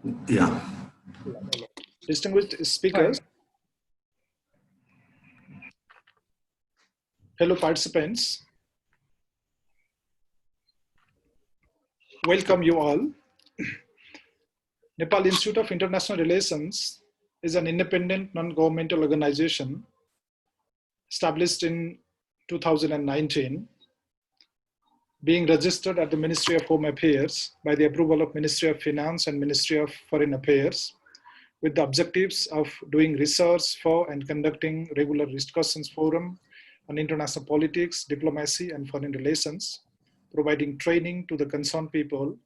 Yeah. Distinguished speakers, fellow participants, welcome you all. Nepal Institute of International Relations is an independent non-governmental organization established in 2019, being registered at the Ministry of Home Affairs by the approval of Ministry of Finance and Ministry of Foreign Affairs, with the objectives of doing research for and conducting regular discussions forum on international politics, diplomacy, and foreign relations, providing training to the concerned people,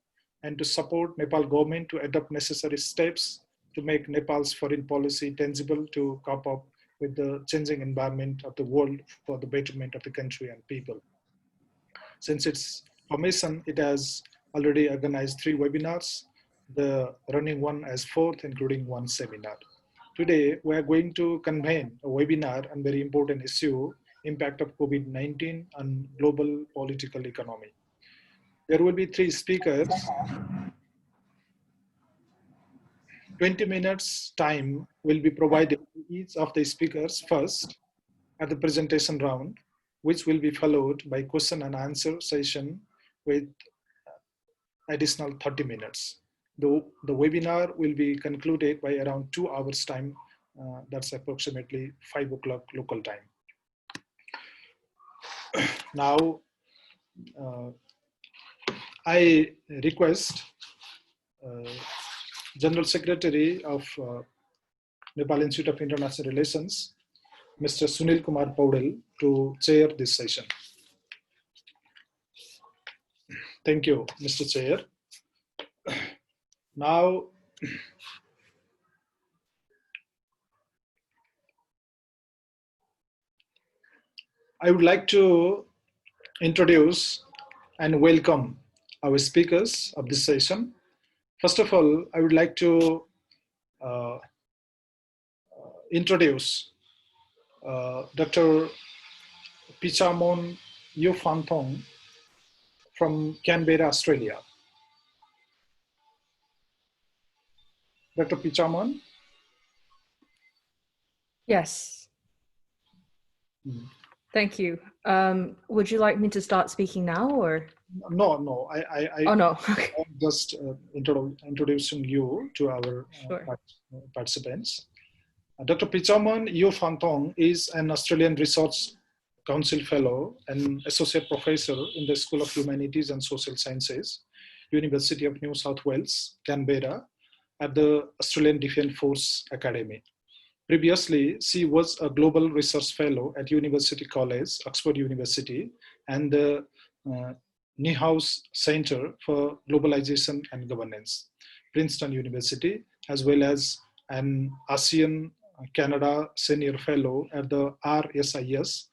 and to support Nepal government to adopt necessary steps to make Nepal's foreign policy tangible to cope up with the changing environment of the world for the betterment of the country and people. Since its formation, it has already organized 3 webinars, the running one as 4th, including 1 seminar. Today, we are going to convene a webinar on very important issue, impact of COVID-19 on global political economy. There will be 3 speakers. 20 minutes time will be provided to each of the speakers first at the presentation round, which will be followed by question and answer session with additional 30 minutes. The webinar will be concluded by around 2 hours time. That's approximately 5 o'clock local time. Now, I request General Secretary of Nepal Institute of International Relations, Mr. Sunil Kumar Paudel, to chair this session. Thank you, Mr. Chair. Now, I would like to introduce and welcome our speakers of this session. First of all, I would like to introduce Dr. Pichamon Yeophantong from Canberra, Australia. Dr. Pichamon? Yes. Thank you. Would you like me to start speaking now, or? No. Oh, no. I'm just introducing you to our Sure. participants. Dr. Pichamon Yeophantong is an Australian Research Council Fellow and Associate Professor in the School of Humanities and Social Sciences, University of New South Wales, Canberra, at the Australian Defence Force Academy. Previously, she was a Global Research Fellow at University College, Oxford University, and the NIIR Center for Globalization and Governance, Princeton University, as well as an ASEAN Canada Senior Fellow at the RSIS,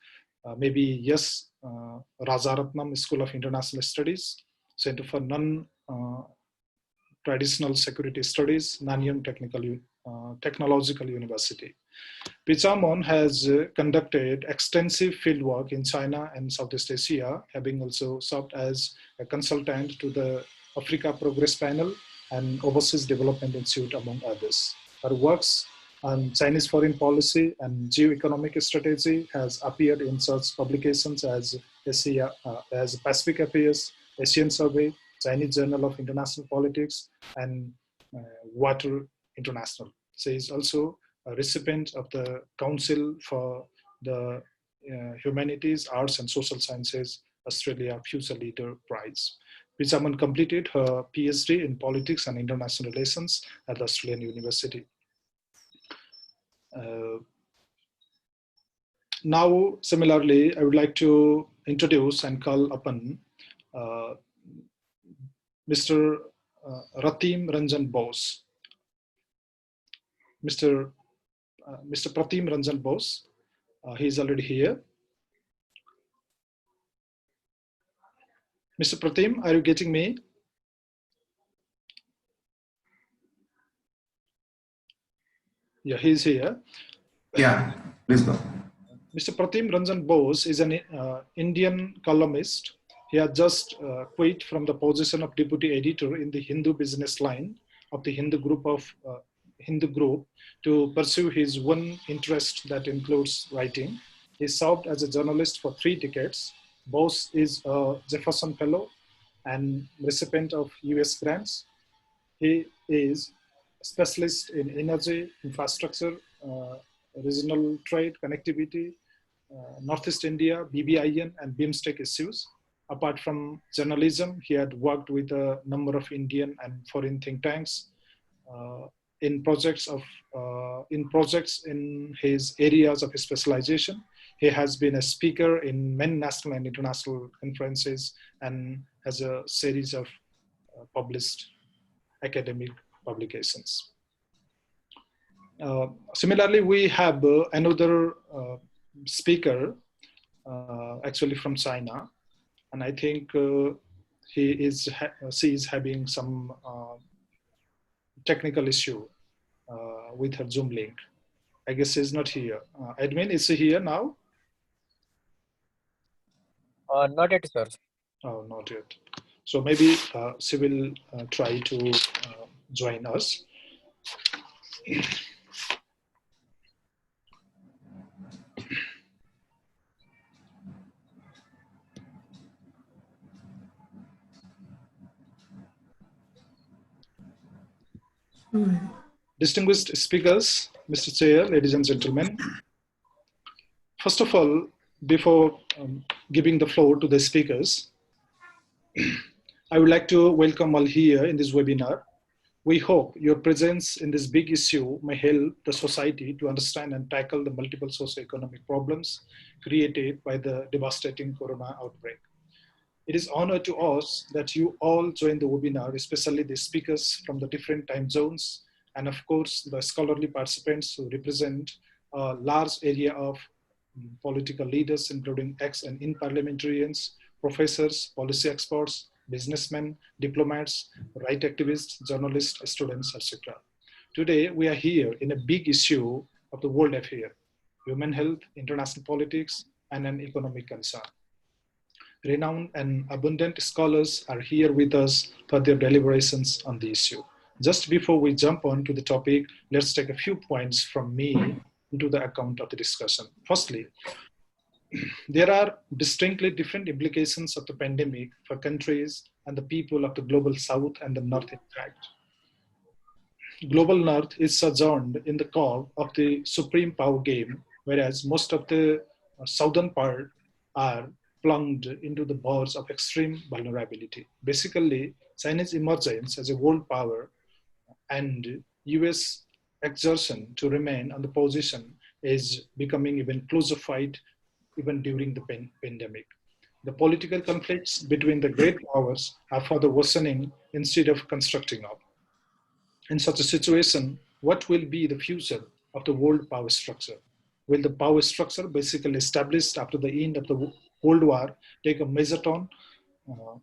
Rajaratnam School of International Studies, Center for Non-Traditional Security Studies, Nanyang Technological University. Pichamon has conducted extensive fieldwork in China and Southeast Asia, having also served as a consultant to the Africa Progress Panel and Overseas Development Institute, among others. Her works on Chinese foreign policy and geoeconomic strategy has appeared in such publications as Pacific Affairs, Asian Survey, Chinese Journal of International Politics, and Water International. She is also a recipient of the Council for the Humanities, Arts and Social Sciences Australia Future Leader Prize. Pichamon completed her PhD in Politics and International Relations at the Australian University. Now, similarly, I would like to introduce and call upon Mr. Pratim Ranjan Bose. Mr. Pratim Ranjan Bose, he is already here. Mr. Pratim, are you getting me? Yeah, he's here. Yeah, please go. Mr. Pratim Ranjan Bose is an Indian columnist. He has just quit from the position of deputy editor in the Hindu business line of the Hindu group to pursue his one interest that includes writing. He served as a journalist for 3 decades. Bose is a Jefferson Fellow and recipient of US grants. He is a specialist in energy, infrastructure, regional trade, connectivity, Northeast India, BBIN, and BIMSTEC issues. Apart from journalism, he had worked with a number of Indian and foreign think tanks in projects in his areas of specialization. He has been a speaker in many national and international conferences and has a series of published academic publications. Similarly, we have another speaker, actually from China, and I think she is having some technical issue with her Zoom link. I guess she's not here. Admin, is she here now? Not yet, sir. Oh, not yet. So maybe she will try to join us. Distinguished speakers, Mr. Chair, ladies and gentlemen. First of all, before giving the floor to the speakers, I would like to welcome all here in this webinar. We hope your presence in this big issue may help the society to understand and tackle the multiple socio-economic problems created by the devastating corona outbreak. It is an honor to us that you all join the webinar, especially the speakers from the different time zones, and of course, the scholarly participants who represent a large area of political leaders, including ex and in parliamentarians, professors, policy experts, businessmen, diplomats, right activists, journalists, students, etc. Today, we are here in a big issue of the world affair, human health, international politics, and an economic concern. Renowned and abundant scholars are here with us for their deliberations on the issue. Just before we jump on to the topic, let's take a few points from me into the account of the discussion. Firstly, there are distinctly different implications of the pandemic for countries and the people of the global south and the north in fact. Global north is sojourned in the core of the supreme power game, whereas most of the southern part are plunged into the bars of extreme vulnerability. Basically, China's emergence as a world power and US exertion to remain on the position is becoming even closified even during the pandemic. The political conflicts between the great powers are further worsening instead of constructing up. In such a situation, what will be the future of the world power structure? Will the power structure basically established after the end of the Cold War take a major turn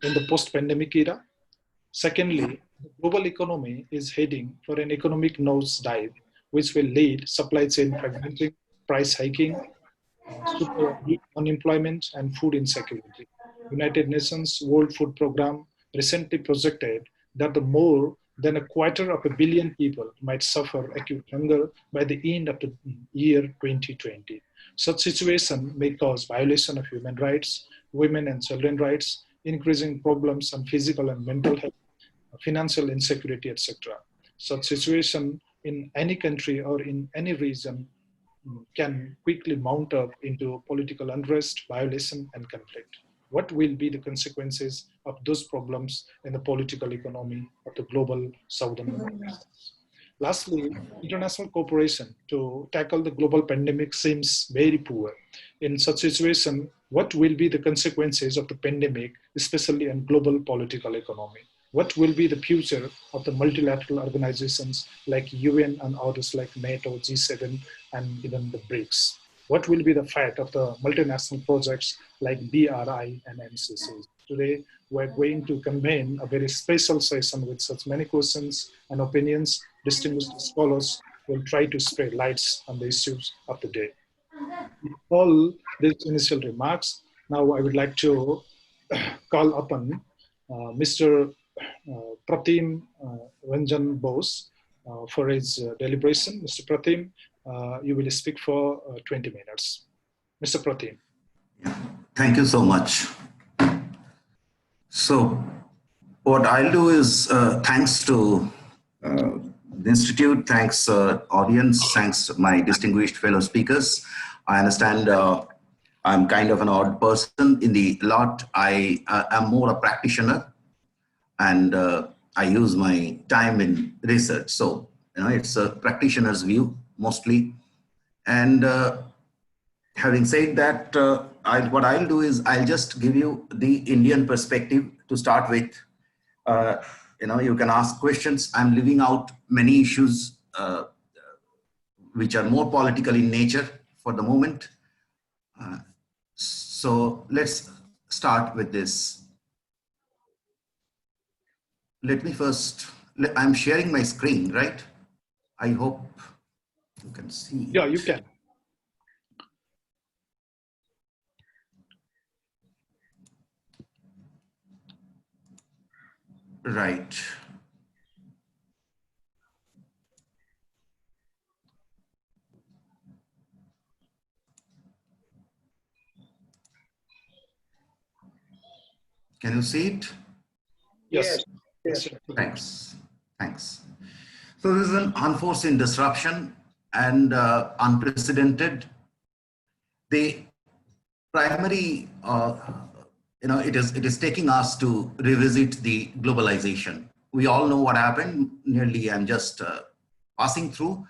in the post-pandemic era? Secondly, the global economy is heading for an economic nosedive, which will lead supply chain fragmenting, price hiking, super unemployment, and food insecurity. United Nations World Food Programme recently projected that the more than 250 million people might suffer acute hunger by the end of the year 2020. Such situation may cause violation of human rights, women and children rights, increasing problems on physical and mental health, financial insecurity, etc. Such situation in any country or in any region can quickly mount up into political unrest, violation, and conflict. What will be the consequences of those problems in the political economy of the global southern regions? Lastly, international cooperation to tackle the global pandemic seems very poor. In such situation, what will be the consequences of the pandemic, especially in global political economy? What will be the future of the multilateral organizations like UN and others like NATO, G7, and even the BRICS? What will be the fate of the multinational projects like BRI and NCC? Today, we're going to convene a very special session with such many questions and opinions. Distinguished scholars will try to spread lights on the issues of the day. With all these initial remarks, now I would like to call upon Mr. Pratim Ranjan Bose for his deliberation. Mr. Pratim, you will speak for 20 minutes. Mr. Pratim. Yeah. Thank you so much. So what I'll do is thanks to the Institute, thanks audience, thanks my distinguished fellow speakers. I understand I'm kind of an odd person in the lot. I am more a practitioner, and I use my time in research. So, it's a practitioner's view mostly. And having said that, what I'll do is I'll just give you the Indian perspective to start with. You can ask questions. I'm leaving out many issues which are more political in nature for the moment. So let's start with this. Let me first, I'm sharing my screen, right? I hope you can see. Yeah, you can. Right. Can you see it? Yes. Yes. Thanks. Thanks. So this is an unforeseen disruption and unprecedented. The primary, it is taking us to revisit the globalization. We all know what happened. Nearly, I'm just passing through.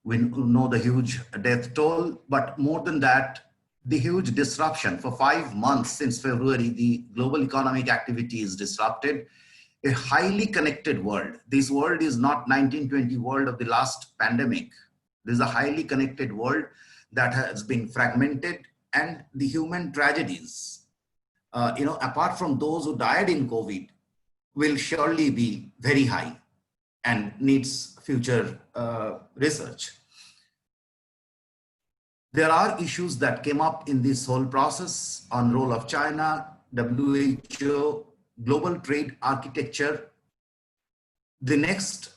We know the huge death toll, but more than that, the huge disruption. For 5 months since February, the global economic activity is disrupted. A highly connected world. This world is not 1920 world of the last pandemic. This is a highly connected world that has been fragmented, and the human tragedies, apart from those who died in COVID, will surely be very high and needs future research. There are issues that came up in this whole process on role of China, WHO, global trade architecture. The next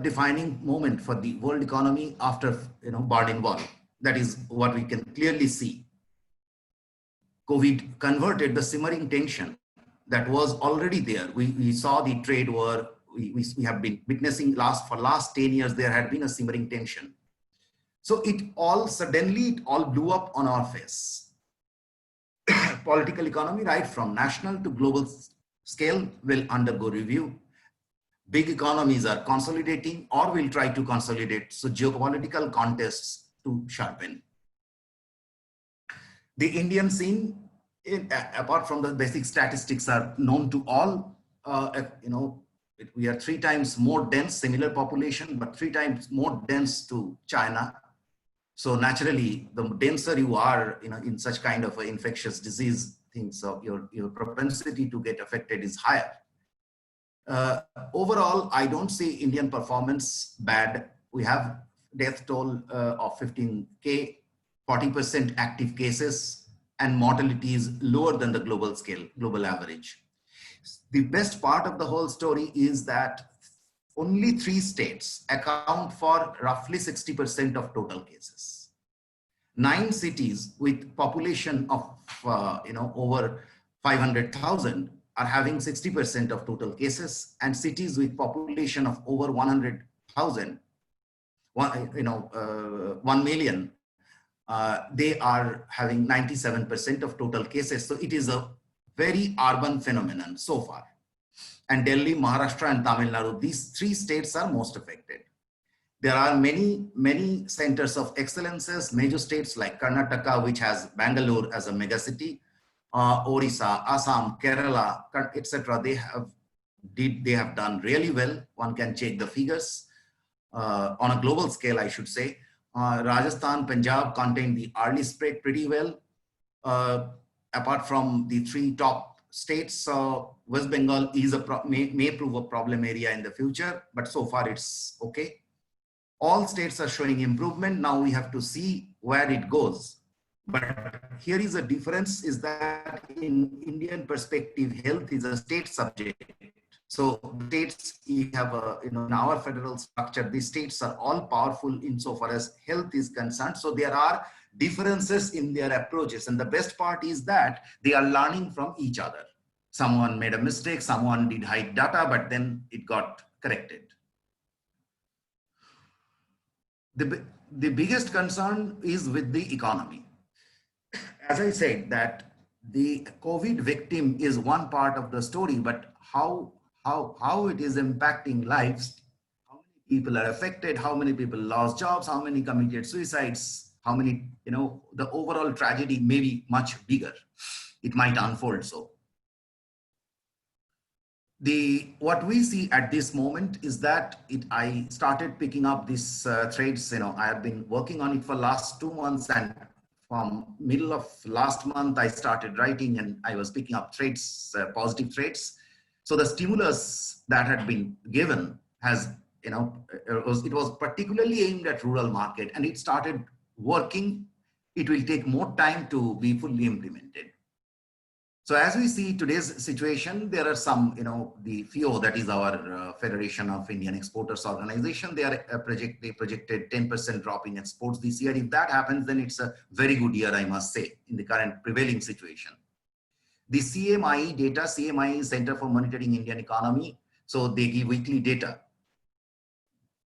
defining moment for the world economy after Berlin Wall. That is what we can clearly see. COVID converted the simmering tension that was already there. We saw the trade war. We have been witnessing for last 10 years, there had been a simmering tension. So it all blew up on our face. Political economy, right from national to global scale, will undergo review. Big economies are consolidating or will try to consolidate. So geopolitical contests to sharpen. The Indian scene, apart from the basic statistics, are known to all. We are 3 times more dense, similar population, but 3 times more dense to China. So naturally, the denser you are, in such kind of an infectious disease things, so your propensity to get affected is higher. Overall, I don't see Indian performance bad. We have death toll of 15K, 40% active cases, and mortality is lower than the global scale, global average. The best part of the whole story is that only 3 states account for roughly 60% of total cases. 9 cities with population of over 500,000 are having 60% of total cases, and cities with population of over 100,000, 1 million, they are having 97% of total cases. So it is a very urban phenomenon so far. And Delhi, Maharashtra, and Tamil Nadu, these 3 states are most affected. There are many centers of excellences, major states like Karnataka, which has Bangalore as a megacity, Orissa, Assam, Kerala, etc. They have done really well. One can check the figures on a global scale, I should say. Rajasthan, Punjab contain the early spread pretty well. Apart from the 3 top states, West Bengal is may prove a problem area in the future, but so far it's okay. All states are showing improvement. Now we have to see where it goes. But here is a difference, is that in Indian perspective, health is a state subject. So states, you have a, in our federal structure, the states are all powerful insofar as health is concerned. So there are differences in their approaches. And the best part is that they are learning from each other. Someone made a mistake, someone did hide data, but then it got corrected. The biggest concern is with the economy. As I said, that the COVID victim is one part of the story, but how it is impacting lives, how many people are affected, how many people lost jobs, how many committed suicides, how many, the overall tragedy may be much bigger. It might unfold so. What we see at this moment is that I started picking up these threads. I have been working on it for last 2 months, and from middle of last month, I started writing and I was picking up threads, positive threads. So the stimulus that had been given has, it was particularly aimed at rural market, and it started working. It will take more time to be fully implemented. So as we see today's situation, there are some, the FIO, that is our Federation of Indian Exporters Organization, they projected 10% drop in exports this year. If that happens, then it's a very good year, I must say, in the current prevailing situation. The CMI data, CMI is Center for Monitoring Indian Economy. So they give weekly data.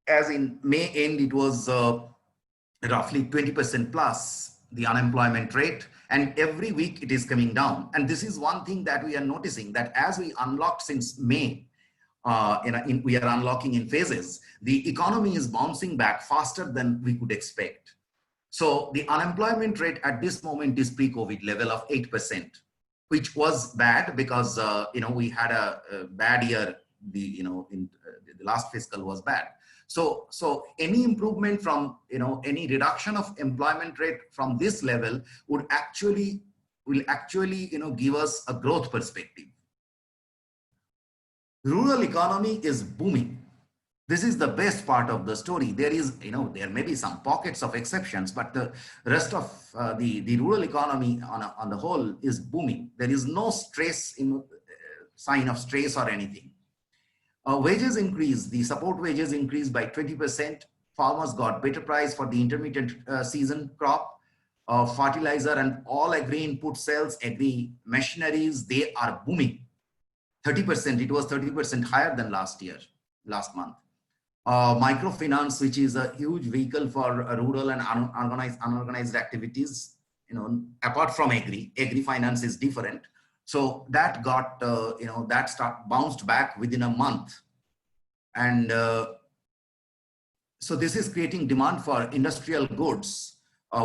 As in May end, it was roughly 20% plus the unemployment rate, and every week it is coming down. And this is one thing that we are noticing, that as we unlocked since May, we are unlocking in phases, the economy is bouncing back faster than we could expect. So the unemployment rate at this moment is pre-COVID level of 8%, which was bad because we had a bad year. The last fiscal was bad. So any improvement from, any reduction of employment rate from this level will actually, give us a growth perspective. Rural economy is booming. This is the best part of the story. There is, there may be some pockets of exceptions, but the rest of the rural economy on the whole is booming. There is no stress, sign of stress or anything. Wages increased, the support wages increased by 20%. Farmers got better price for the intermittent season crop. Fertilizer and all agri input sales, agri machineries, they are booming. 30%, it was 30% higher than last month. Microfinance, which is a huge vehicle for rural and unorganized activities, apart from agri finance is different. So that got, bounced back within a month. And so this is creating demand for industrial goods.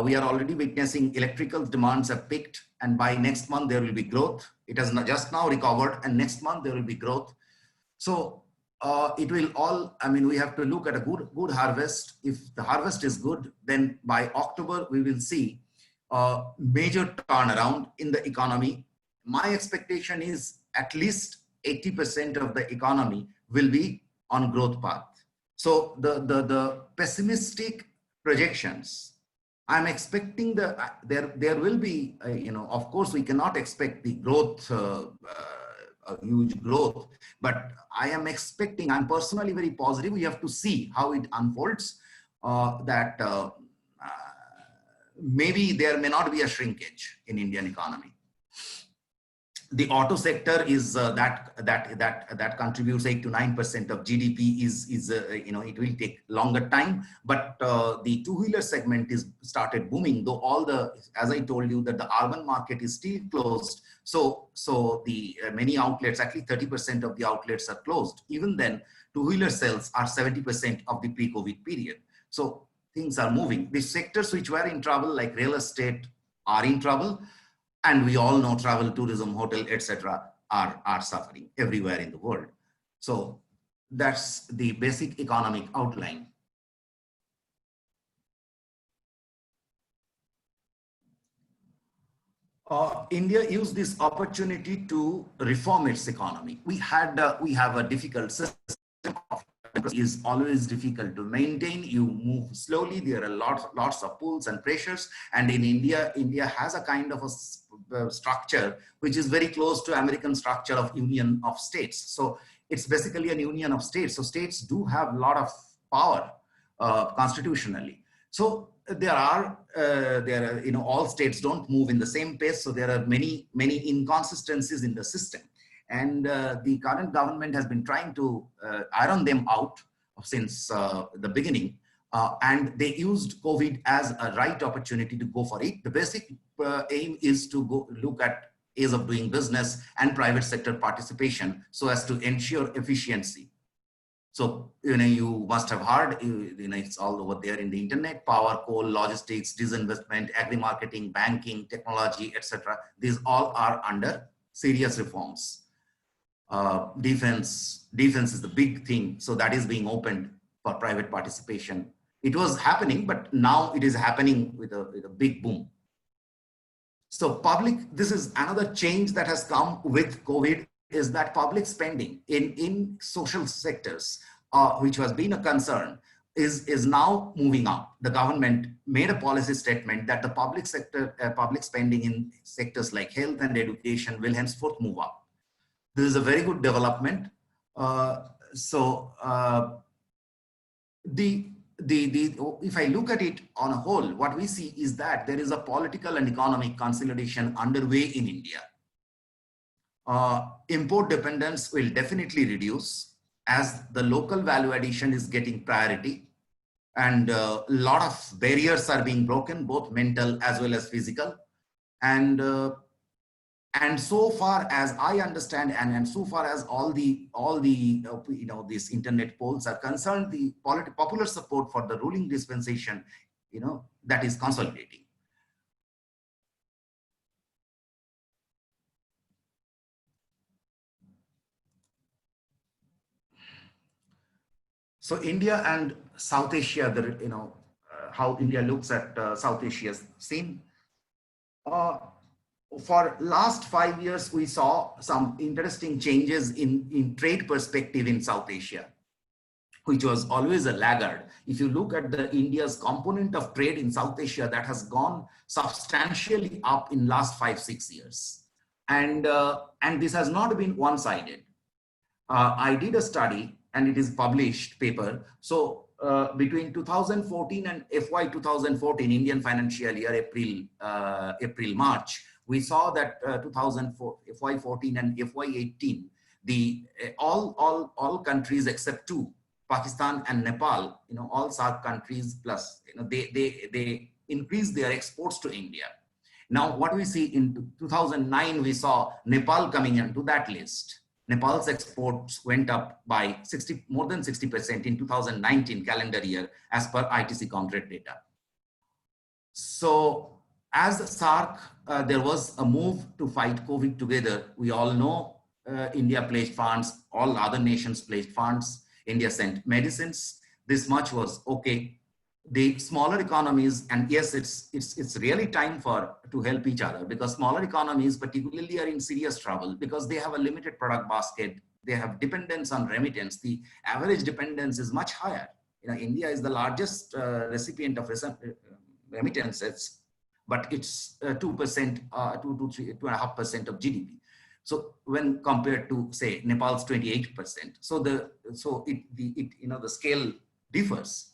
We are already witnessing electrical demands have picked, and by next month there will be growth. It has just now recovered, and next month there will be growth. So it will all, we have to look at a good harvest. If the harvest is good, then by October we will see a major turnaround in the economy. My expectation is at least 80% of the economy will be on growth path. So the pessimistic projections, I'm expecting there will be, of course we cannot expect the growth, a huge growth, but I'm personally very positive. We have to see how it unfolds, that maybe there may not be a shrinkage in Indian economy. The auto sector is that contributes 8 to 9% of GDP it will take longer time, but the two-wheeler segment is started booming, though as I told you, that the urban market is still closed. So the many outlets, actually 30% of the outlets are closed. Even then, two-wheeler sales are 70% of the pre-COVID period. So things are moving. The sectors which were in trouble, like real estate, are in trouble. And we all know travel, tourism, hotel, etc. are suffering everywhere in the world. So that's the basic economic outline. India used this opportunity to reform its economy. We have a difficult system. Is always difficult to maintain. You move slowly. There are lots of pulls and pressures. And in India has a kind of a structure which is very close to American structure of Union of States. So it's basically a union of states. So states do have a lot of power constitutionally. So all states don't move in the same pace. So there are many inconsistencies in the system. And the current government has been trying to iron them out since the beginning. And they used COVID as a right opportunity to go for it. The basic aim is to go look at ease of doing business and private sector participation so as to ensure efficiency. So, you must have heard, it's all over there in the internet: power, coal, logistics, disinvestment, agri-marketing, banking, technology, etc. These all are under serious reforms. Defense is the big thing. So that is being opened for private participation. It was happening, but now it is happening with a big boom. So this is another change that has come with COVID, is that public spending in social sectors, which has been a concern, is now moving up. The government made a policy statement that the public spending in sectors like health and education will henceforth move up. This is a very good development. If I look at it on a whole, what we see is that there is a political and economic consolidation underway in India. Import dependence will definitely reduce as the local value addition is getting priority, and a lot of barriers are being broken, both mental as well as physical. And so far as I understand, and so far as all the these internet polls are concerned, the popular support for the ruling dispensation, that is consolidating. So India and South Asia, how India looks at South Asia's scene. For last 5 years, we saw some interesting changes in trade perspective in South Asia, which was always a laggard. If you look at India's component of trade in South Asia, that has gone substantially up in last 5-6 years. And this has not been one-sided. I did a study, and it is published paper. So between 2014 and FY 2014, Indian financial year, April-March, we saw that FY 14 and FY 18, all countries except 2, Pakistan and Nepal, all SAARC countries plus, they increased their exports to India. Now, what we see in 2009, we saw Nepal coming into that list. Nepal's exports went up by more than 60% in 2019 calendar year, as per ITC Comtrade data. So, as SAARC, there was a move to fight COVID together. We all know India pledged funds, all other nations pledged funds. India sent medicines. This much was okay. The smaller economies, and yes, it's really time to help each other, because smaller economies particularly are in serious trouble because they have a limited product basket. They have dependence on remittance. The average dependence is much higher. India is the largest recipient of remittances, but it's 2%, 2.5% of GDP. So when compared to, say, Nepal's 28%, so the scale differs.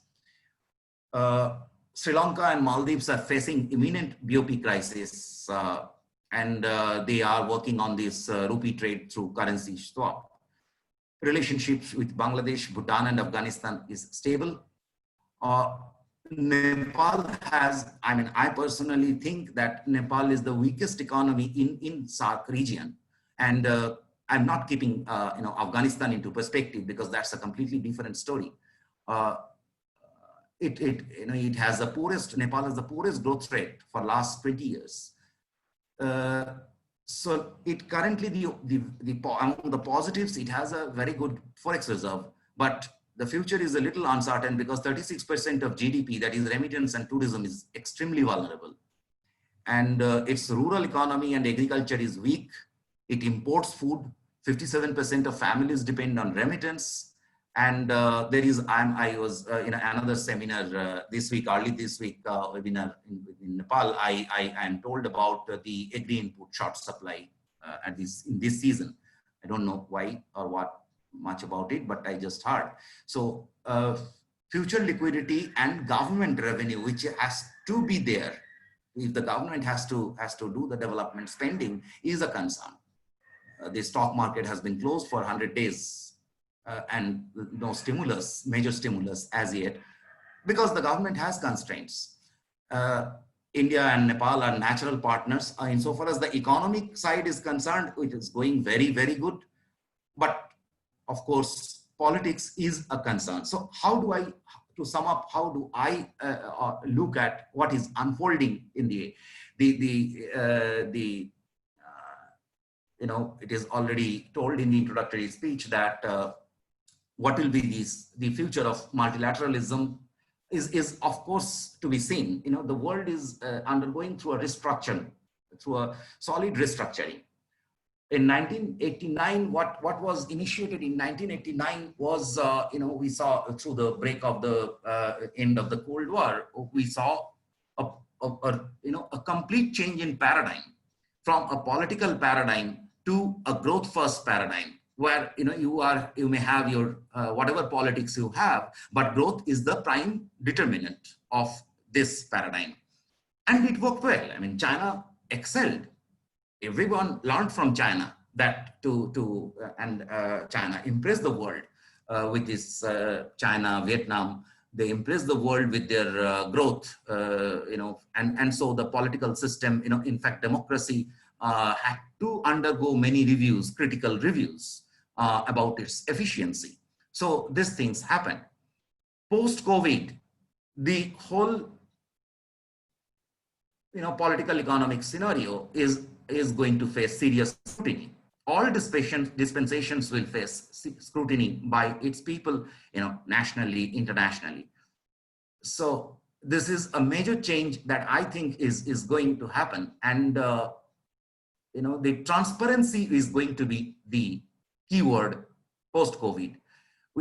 Sri Lanka and Maldives are facing imminent BOP crisis, and they are working on this rupee trade through currency swap. Relationships with Bangladesh, Bhutan and Afghanistan is stable. Nepal has, I personally think that Nepal is the weakest economy in SAARC region. And I'm not keeping Afghanistan into perspective, because that's a completely different story. It has the poorest, Nepal has the poorest growth rate for last 20 years. So it currently, among the positives, it has a very good forex reserve, but the future is a little uncertain because 36% of GDP, that is remittance and tourism, is extremely vulnerable. And its rural economy and agriculture is weak. It imports food. 57% of families depend on remittance. And I was in another seminar this week, early this week, webinar in Nepal. I am told about the agri input short supply in this season. I don't know why or what. much about it, but I just heard. So future liquidity and government revenue, which has to be there, if the government has to do the development spending, is a concern. The stock market has been closed for 100 days and no stimulus, major stimulus as yet, because the government has constraints. India and Nepal are natural partners. Insofar as the economic side is concerned, it is going very, very good. But of course, politics is a concern. So how do I, to sum up, how do I look at what is unfolding in it is already told in the introductory speech that what will be the future of multilateralism is of course to be seen. The world is undergoing through a restructuring, through a solid restructuring. In 1989, what was initiated in 1989 was, we saw through the break of the end of the Cold War, we saw a complete change in paradigm, from a political paradigm to a growth first paradigm, where you may have your whatever politics you have, but growth is the prime determinant of this paradigm. And it worked well. I mean, China excelled. Everyone learned from China that China impressed the world with this China, Vietnam. They impressed the world with their growth, and so the political system, in fact, democracy had to undergo many reviews, critical reviews about its efficiency. So these things happen. Post-COVID, the whole political economic scenario is going to face serious scrutiny. All dispensations will face scrutiny by its people, nationally, internationally. So this is a major change that I think is going to happen. And, the transparency is going to be the keyword post-COVID.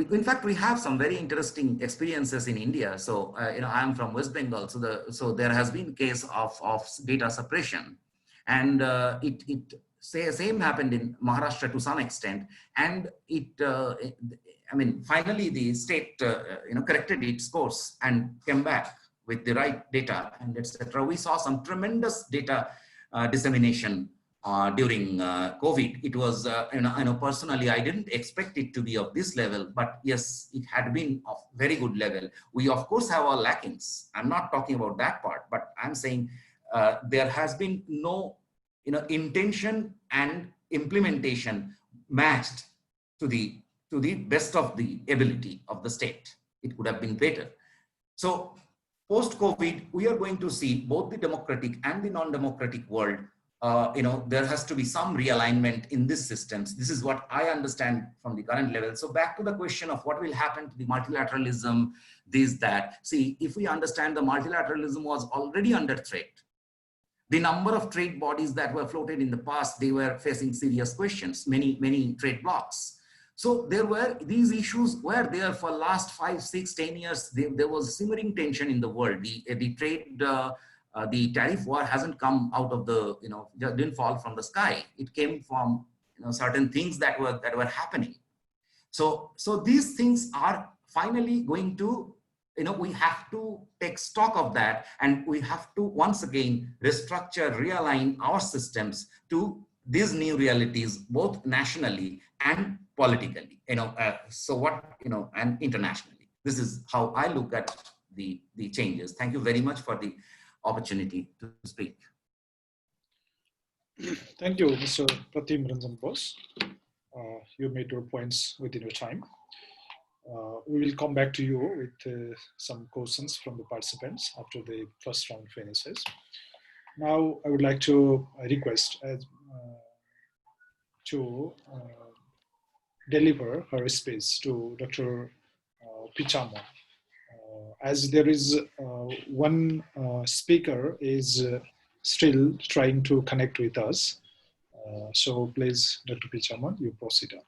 In fact, we have some very interesting experiences in India. So, I'm from West Bengal. So there has been a case of data suppression, and same happened in Maharashtra to some extent. And finally the state, corrected its course and came back with the right data and etc. We saw some tremendous data dissemination during COVID. It was, personally, I didn't expect it to be of this level, but yes, it had been of very good level. We of course have our lackings. I'm not talking about that part, but I'm saying there has been no, intention and implementation matched to the best of the ability of the state. It could have been better. So post-COVID, we are going to see both the democratic and the non-democratic world. There has to be some realignment in these systems. This is what I understand from the current level. So back to the question of what will happen to the multilateralism, that. See, if we understand the multilateralism was already under threat, the number of trade bodies that were floated in the past, they were facing serious questions, many trade blocs. So these issues were there for last 5, 6, 10 years. There was simmering tension in the world. The trade, the tariff war hasn't come out of the, didn't fall from the sky. It came from certain things that were happening. So these things are finally going to, we have to take stock of that, and we have to once again restructure, realign our systems to these new realities, both nationally and politically, and internationally. This is how I look at the changes. Thank you very much for the opportunity to speak. Thank you, Mr. Pratim Ranjan Bose. You made your points within your time. We will come back to you with some questions from the participants after the first round finishes. Now, I would like to request to deliver her speech to Dr. Pichamon. As there is one speaker is still trying to connect with us. So please, Dr. Pichamon, you proceed on.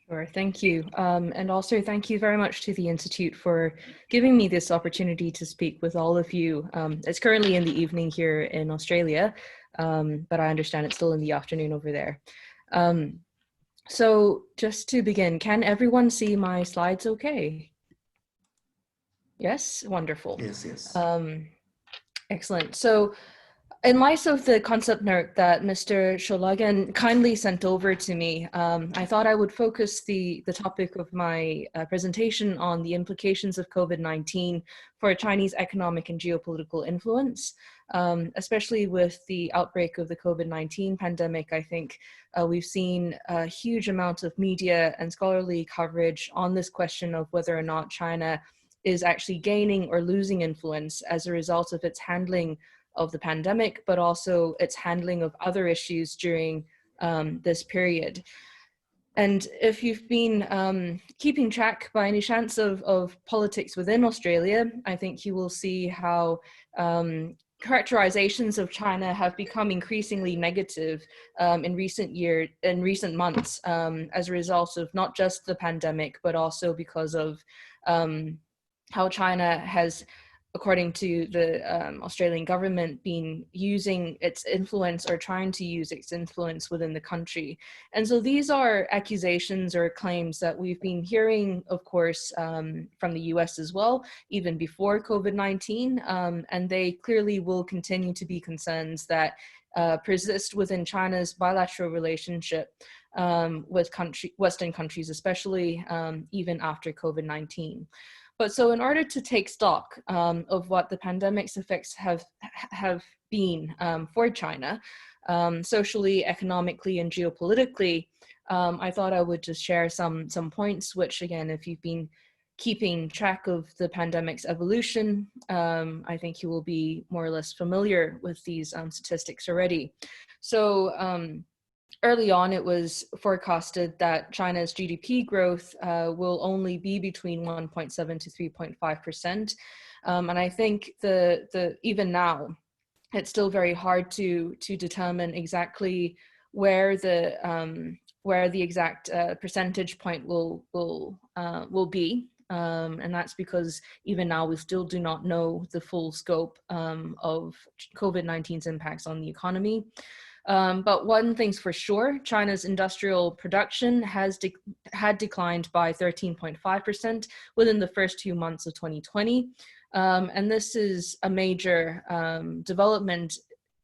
Sure, thank you. And also thank you very much to the Institute for giving me this opportunity to speak with all of you. It's currently in the evening here in Australia, but I understand it's still in the afternoon over there. So just to begin, can everyone see my slides okay? Yes, wonderful. Yes, yes. Excellent. So in light of the concept note that Mr. Chaulagain kindly sent over to me, I thought I would focus the topic of my presentation on the implications of COVID-19 for Chinese economic and geopolitical influence, especially with the outbreak of the COVID-19 pandemic. I think we've seen a huge amount of media and scholarly coverage on this question of whether or not China is actually gaining or losing influence as a result of its handling of the pandemic, but also its handling of other issues during this period. And if you've been keeping track by any chance of politics within Australia, I think you will see how characterizations of China have become increasingly negative in recent months as a result of not just the pandemic, but also because of how China has, according to the Australian government, been using its influence or trying to use its influence within the country. And so these are accusations or claims that we've been hearing, of course, from the US as well, even before COVID-19, and they clearly will continue to be concerns that persist within China's bilateral relationship with Western countries, especially even after COVID-19. But so in order to take stock of what the pandemic's effects have been for China, socially, economically, and geopolitically, I thought I would just share some points, which again, if you've been keeping track of the pandemic's evolution, I think you will be more or less familiar with these statistics already. So early on, it was forecasted that China's GDP growth will only be between 1.7 to 3.5%. And I think even now, it's still very hard to determine exactly where the exact percentage point will be. And that's because even now we still do not know the full scope of COVID-19's impacts on the economy. But one thing's for sure, China's industrial production had declined by 13.5% within the first 2 months of 2020. And this is a major development,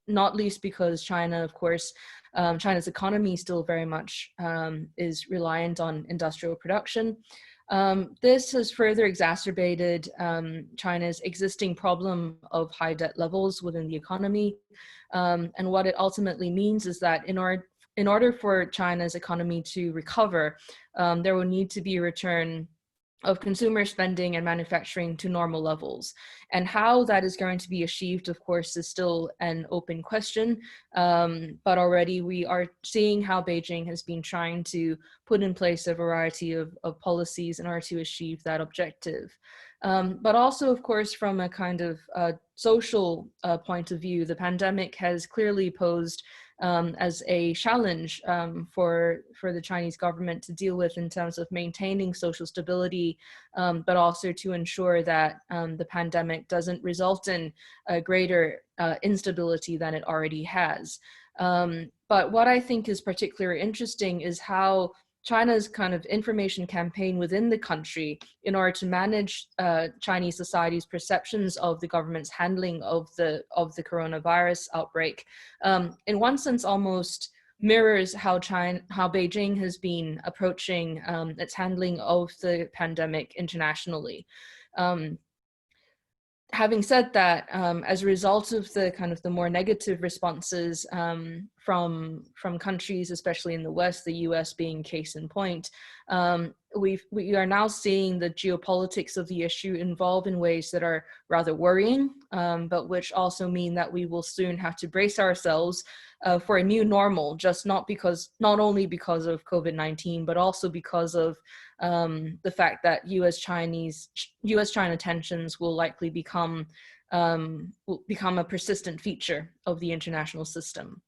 not least because China, of course, China's economy still very much is reliant on industrial production. This has further exacerbated China's existing problem of high debt levels within the economy. And what it ultimately means is that in order for China's economy to recover, there will need to be a return of consumer spending and manufacturing to normal levels. And how that is going to be achieved, of course, is still an open question. But already we are seeing how Beijing has been trying to put in place a variety of policies in order to achieve that objective. But also, of course, from a kind of social point of view, the pandemic has clearly posed as a challenge for the Chinese government to deal with in terms of maintaining social stability, but also to ensure that the pandemic doesn't result in a greater instability than it already has. But what I think is particularly interesting is how China's kind of information campaign within the country in order to manage Chinese society's perceptions of the government's handling of the coronavirus outbreak, in one sense almost mirrors how Beijing has been approaching its handling of the pandemic internationally. Having said that, as a result of the kind of the more negative responses from countries, especially in the West, the US being case in point, we are now seeing the geopolitics of the issue evolve in ways that are rather worrying, but which also mean that we will soon have to brace ourselves for a new normal, just not only because of COVID-19, but also because of the fact that US-China tensions will likely become a persistent feature of the international system.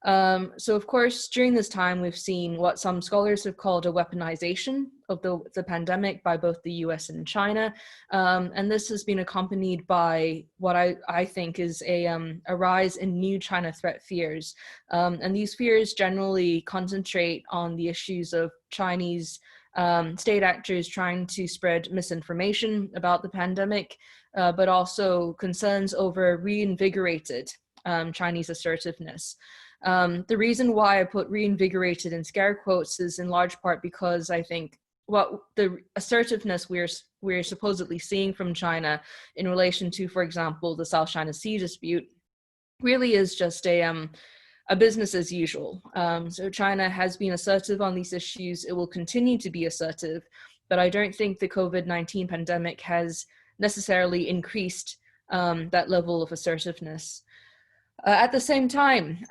So of course, during this time, we've seen what some scholars have called a weaponization of the pandemic by both the US and China. And this has been accompanied by what I think is a rise in new China threat fears. And these fears generally concentrate on the issues of Chinese state actors trying to spread misinformation about the pandemic, but also concerns over reinvigorated Chinese assertiveness. The reason why I put reinvigorated in scare quotes is in large part because I think what the assertiveness we're supposedly seeing from China in relation to, for example, the South China Sea dispute really is just a business as usual. So China has been assertive on these issues. It will continue to be assertive, but I don't think the COVID-19 pandemic has necessarily increased that level of assertiveness. At the same time,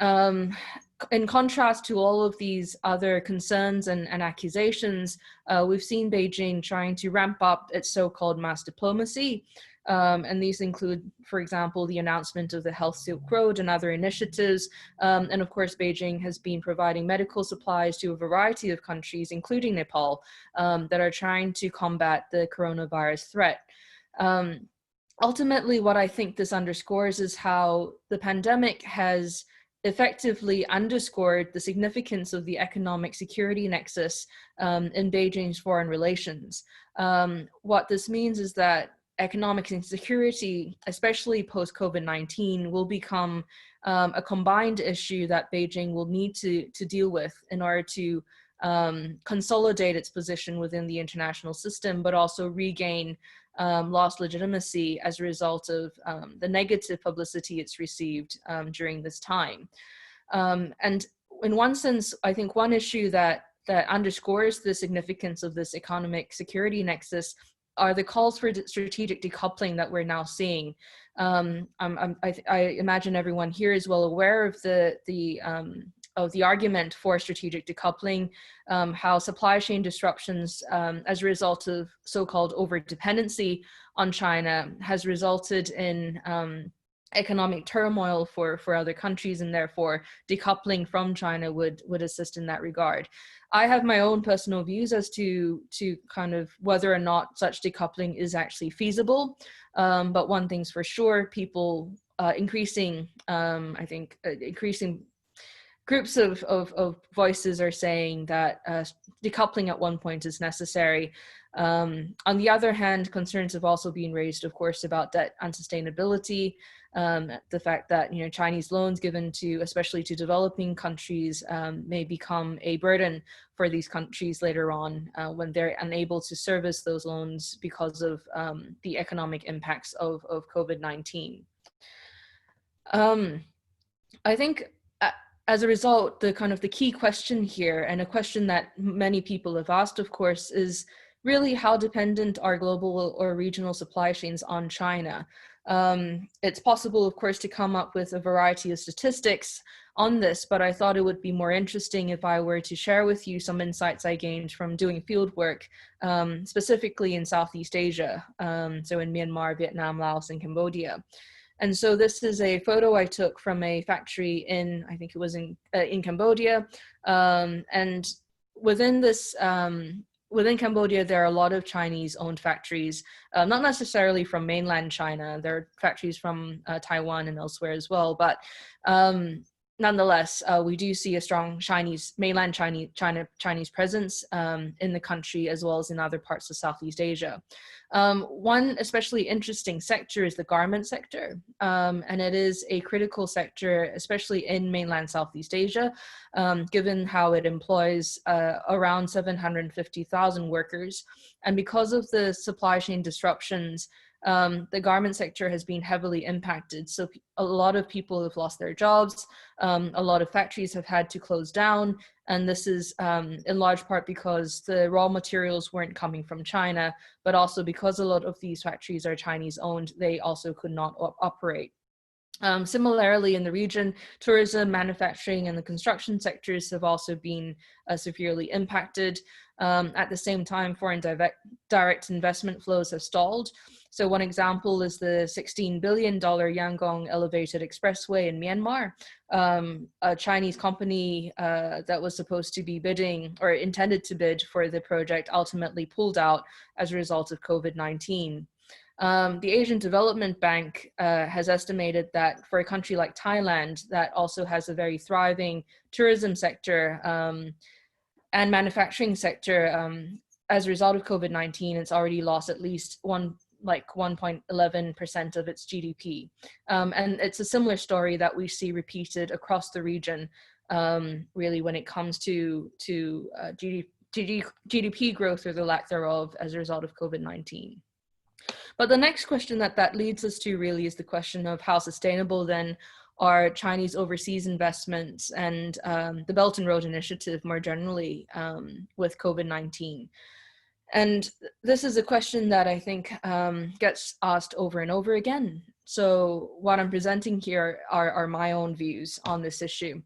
in contrast to all of these other concerns and accusations, we've seen Beijing trying to ramp up its so-called mass diplomacy. And these include, for example, the announcement of the Health Silk Road and other initiatives. And of course, Beijing has been providing medical supplies to a variety of countries, including Nepal, that are trying to combat the coronavirus threat. Ultimately, what I think this underscores is how the pandemic has effectively underscored the significance of the economic security nexus in Beijing's foreign relations. What this means is that economic insecurity, especially post-COVID-19, will become a combined issue that Beijing will need to deal with in order to consolidate its position within the international system, but also regain lost legitimacy as a result of the negative publicity it's received during this time. And in one sense, I think one issue that underscores the significance of this economic security nexus are the calls for strategic decoupling that we're now seeing. I imagine everyone here is well aware of the argument for strategic decoupling, how supply chain disruptions as a result of so-called over-dependency on China has resulted in economic turmoil for other countries, and therefore decoupling from China would assist in that regard. I have my own personal views as to kind of whether or not such decoupling is actually feasible, but one thing's for sure, people increasing groups of voices are saying that decoupling at one point is necessary. On the other hand, concerns have also been raised, of course, about debt unsustainability, the fact that Chinese loans given to, especially to developing countries, may become a burden for these countries later on when they're unable to service those loans because of the economic impacts of COVID-19. I think as a result, the key question here, and a question that many people have asked, of course, is really how dependent are global or regional supply chains on China? It's possible, of course, to come up with a variety of statistics on this, but I thought it would be more interesting if I were to share with you some insights I gained from doing field work, specifically in Southeast Asia, so in Myanmar, Vietnam, Laos, and Cambodia. And so this is a photo I took from a factory in, I think it was in Cambodia. And within this, within Cambodia, there are a lot of Chinese-owned factories, not necessarily from mainland China. There are factories from Taiwan and elsewhere as well. But nonetheless, we do see a strong mainland Chinese presence in the country, as well as in other parts of Southeast Asia. One especially interesting sector is the garment sector, and it is a critical sector, especially in mainland Southeast Asia, given how it employs around 750,000 workers. And because of the supply chain disruptions, the garment sector has been heavily impacted. So a lot of people have lost their jobs. A lot of factories have had to close down. And this is in large part because the raw materials weren't coming from China, but also because a lot of these factories are Chinese owned, they also could not operate. Similarly, in the region, tourism, manufacturing, and the construction sectors have also been severely impacted. At the same time, foreign direct investment flows have stalled. So one example is the $16 billion Yangon Elevated Expressway in Myanmar. A Chinese company that was supposed to be bidding or intended to bid for the project ultimately pulled out as a result of COVID-19. The Asian Development Bank has estimated that for a country like Thailand that also has a very thriving tourism sector and manufacturing sector, as a result of COVID-19, it's already lost at least 1.11% of its GDP. And it's a similar story that we see repeated across the region, really, when it comes to GDP growth or the lack thereof as a result of COVID-19. But the next question that leads us to really is the question of how sustainable then are Chinese overseas investments and the Belt and Road Initiative more generally with COVID-19. And this is a question that I think gets asked over and over again. So what I'm presenting here are my own views on this issue.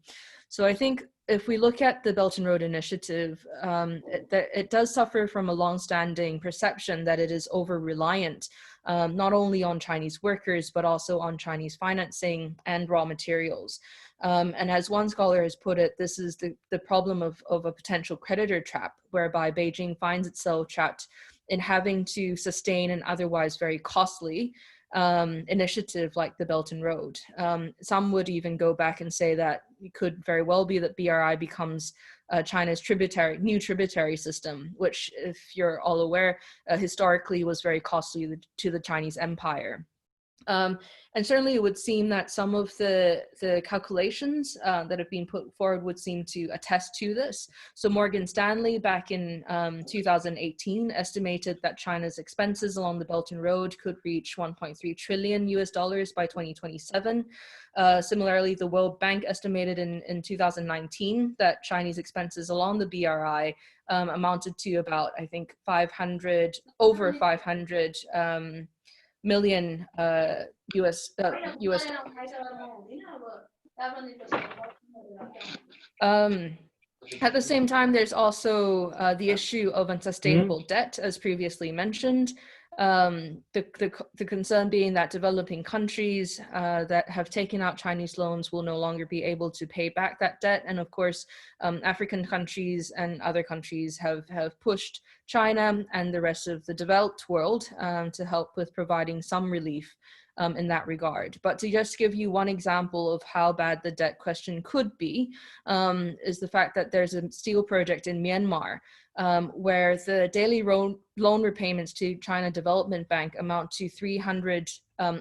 So I think if we look at the Belt and Road Initiative, it does suffer from a long-standing perception that it is over-reliant, not only on Chinese workers, but also on Chinese financing and raw materials. And as one scholar has put it, this is the problem of a potential creditor trap, whereby Beijing finds itself trapped in having to sustain an otherwise very costly initiative like the Belt and Road. Some would even go back and say that it could very well be that BRI becomes China's new tributary system, which, if you're all aware, historically was very costly to the Chinese empire. And certainly it would seem that some of the calculations that have been put forward would seem to attest to this. So Morgan Stanley back in 2018 estimated that China's expenses along the Belt and Road could reach $1.3 trillion by 2027. Similarly, the World Bank estimated in 2019 that Chinese expenses along the BRI amounted to about, I think, over 500 million US. At the same time, there's also the issue of unsustainable debt, as previously mentioned. The concern being that developing countries that have taken out Chinese loans will no longer be able to pay back that debt. And of course, African countries and other countries have pushed China and the rest of the developed world to help with providing some relief in that regard. But to just give you one example of how bad the debt question could be, is the fact that there's a steel project in Myanmar where the daily loan repayments to China Development Bank amount to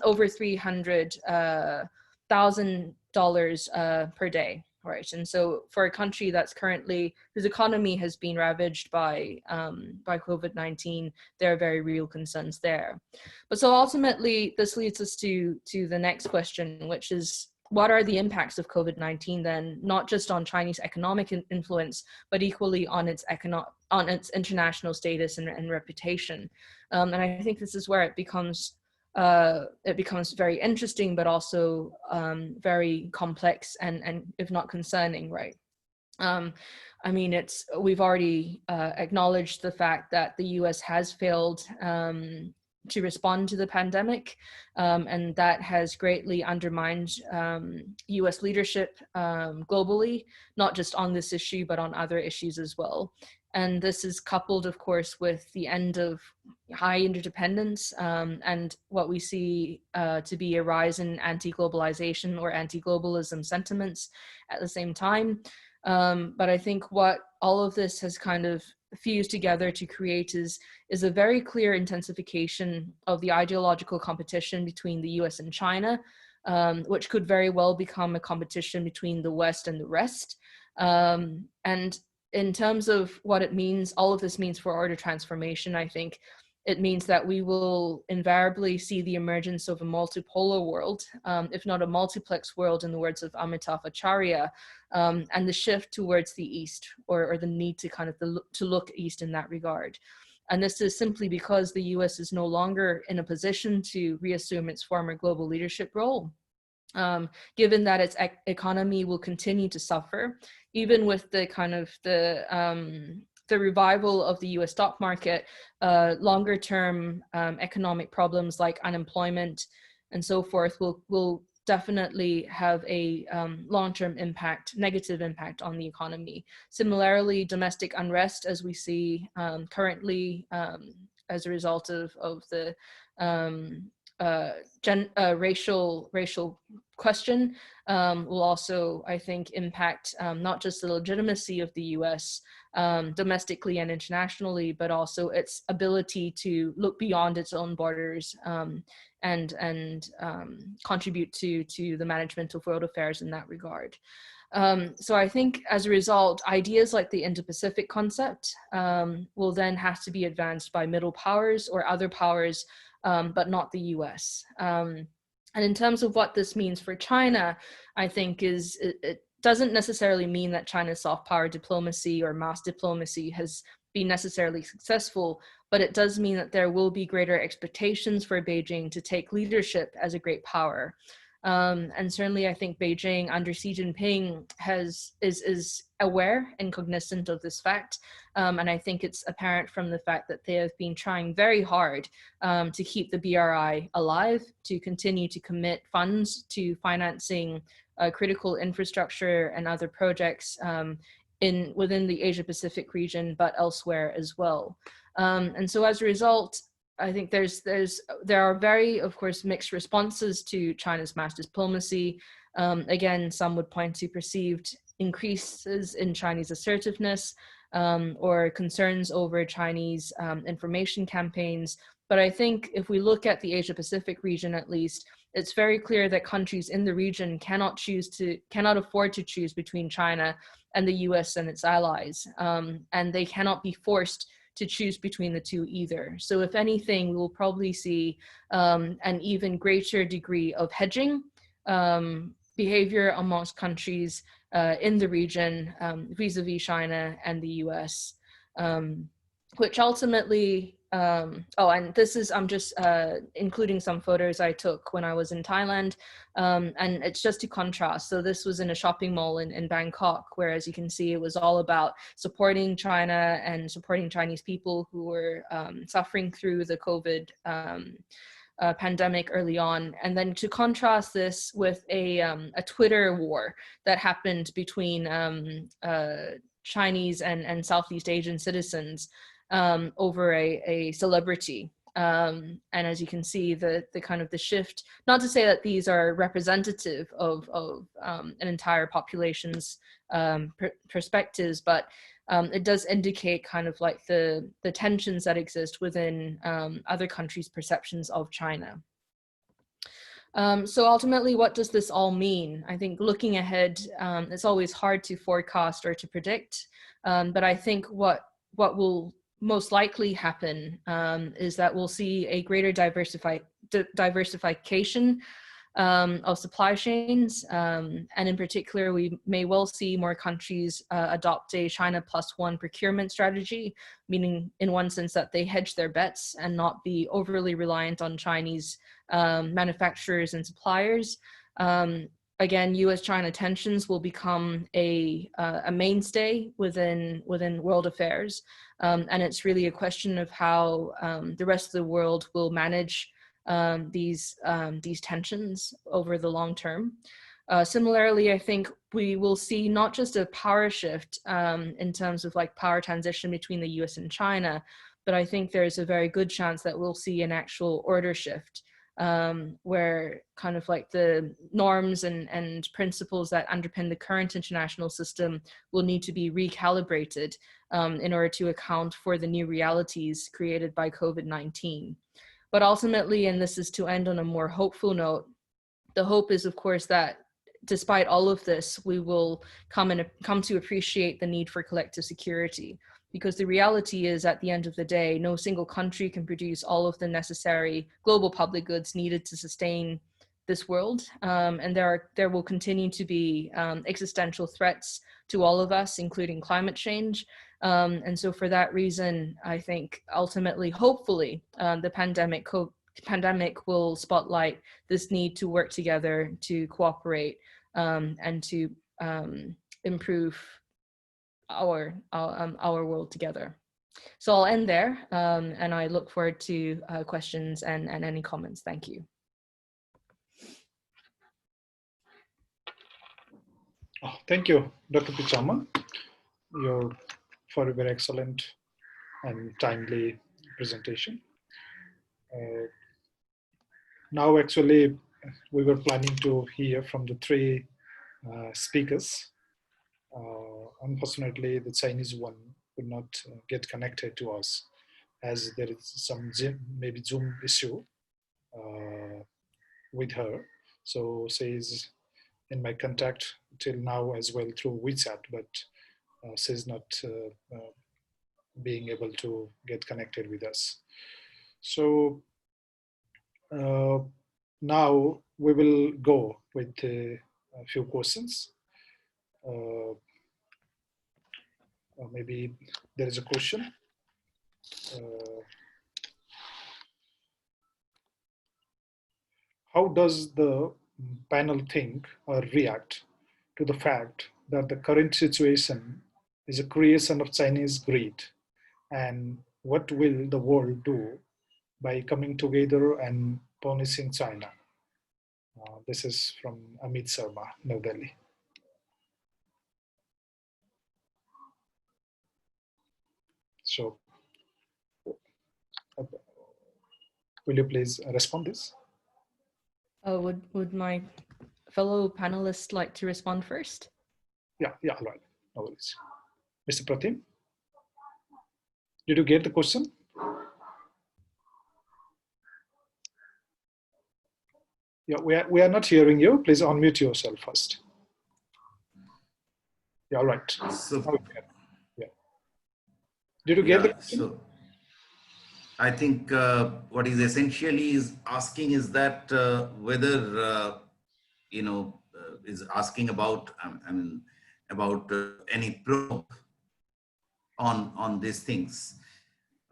over $300,000 per day, right? And so for a country that's currently, whose economy has been ravaged by COVID-19, there are very real concerns there. But so ultimately, this leads us to the next question, which is, what are the impacts of COVID-19 then, not just on Chinese economic influence, but equally on its international status and reputation? And I think this is where it becomes very interesting, but also very complex and if not concerning, right? I mean, we've already acknowledged the fact that the US has failed to respond to the pandemic, and that has greatly undermined US leadership globally, not just on this issue, but on other issues as well. And this is coupled, of course, with the end of high interdependence and what we see to be a rise in anti-globalization or anti-globalism sentiments at the same time. But I think what all of this has kind of fused together to create is a very clear intensification of the ideological competition between the US and China, which could very well become a competition between the West and the rest. And in terms of what it means, all of this means for order transformation, I think it means that we will invariably see the emergence of a multipolar world, if not a multiplex world, in the words of Amitav Acharya, and the shift towards the East, or the need to kind of to look East in that regard. And this is simply because the US is no longer in a position to reassume its former global leadership role, given that its economy will continue to suffer, even with the kind of the the revival of the US stock market, longer term economic problems like unemployment and so forth will definitely have a long-term impact, negative impact on the economy. Similarly, domestic unrest, as we see currently as a result of the racial question, will also, I think, impact not just the legitimacy of the US domestically and internationally, but also its ability to look beyond its own borders and contribute to the management of world affairs in that regard. So I think as a result, ideas like the Indo-Pacific concept will then have to be advanced by middle powers or other powers, but not the US. And in terms of what this means for China, I think it doesn't necessarily mean that China's soft power diplomacy or mass diplomacy has been necessarily successful, but it does mean that there will be greater expectations for Beijing to take leadership as a great power. And certainly I think Beijing under Xi Jinping is aware and cognizant of this fact. And I think it's apparent from the fact that they have been trying very hard to keep the BRI alive, to continue to commit funds to financing critical infrastructure and other projects within the Asia-Pacific region, but elsewhere as well. And so as a result, I think there are very, of course, mixed responses to China's mass diplomacy. Again, some would point to perceived increases in Chinese assertiveness or concerns over Chinese information campaigns. But I think if we look at the Asia-Pacific region, at least, it's very clear that countries in the region cannot afford to choose between China and the US and its allies. And they cannot be forced to choose between the two either. So if anything, we will probably see an even greater degree of hedging behavior amongst countries in the region vis-a-vis China and the US, which ultimately, and this is, I'm just including some photos I took when I was in Thailand, and it's just to contrast. So this was in a shopping mall in Bangkok, where, as you can see, it was all about supporting China and supporting Chinese people who were suffering through the COVID pandemic early on. And then to contrast this with a Twitter war that happened between Chinese and Southeast Asian citizens over a celebrity. And as you can see, the kind of the shift, not to say that these are representative of an entire population's perspectives, but it does indicate kind of like the tensions that exist within other countries' perceptions of China. So ultimately, what does this all mean? I think looking ahead, it's always hard to forecast or to predict, but I think what will most likely happen is that we'll see a greater diversification of supply chains, and in particular, we may well see more countries adopt a China plus one procurement strategy, meaning in one sense that they hedge their bets and not be overly reliant on Chinese manufacturers and suppliers. Again, U.S.-China tensions will become a mainstay within world affairs, and it's really a question of how the rest of the world will manage these tensions over the long term. Similarly, I think we will see not just a power shift in terms of like power transition between the U.S. and China, but I think there's a very good chance that we'll see an actual order shift, where kind of like the norms and principles that underpin the current international system will need to be recalibrated in order to account for the new realities created by COVID-19. But ultimately, and this is to end on a more hopeful note, the hope is, of course, that despite all of this, we will come to appreciate the need for collective security. Because the reality is, at the end of the day, no single country can produce all of the necessary global public goods needed to sustain this world. And there will continue to be existential threats to all of us, including climate change. And so for that reason, I think ultimately, hopefully, the pandemic will spotlight this need to work together, to cooperate, and to improve our world together. So I'll end there, and I look forward to questions and any comments. Thank you. Oh, thank you, Dr. Pichamon, for a very excellent and timely presentation. Now, actually, we were planning to hear from the three speakers. Unfortunately, the Chinese one could not get connected to us, as there is some maybe Zoom issue with her. So she's in my contact till now as well through WeChat, but she's not being able to get connected with us. So now we will go with a few questions. Maybe there is a question. How does the panel think or react to the fact that the current situation is a creation of Chinese greed? And what will the world do by coming together and punishing China? This is from Amit Sharma, New Delhi. So, will you please respond this? Would my fellow panelists like to respond first? Yeah, right. No worries. Mr. Pratim, did you get the question? Yeah, we are not hearing you. Please unmute yourself first. Yeah, right. So, yeah. Did you get the question? So I think what is essentially is asking is that whether is asking about about any probe on these things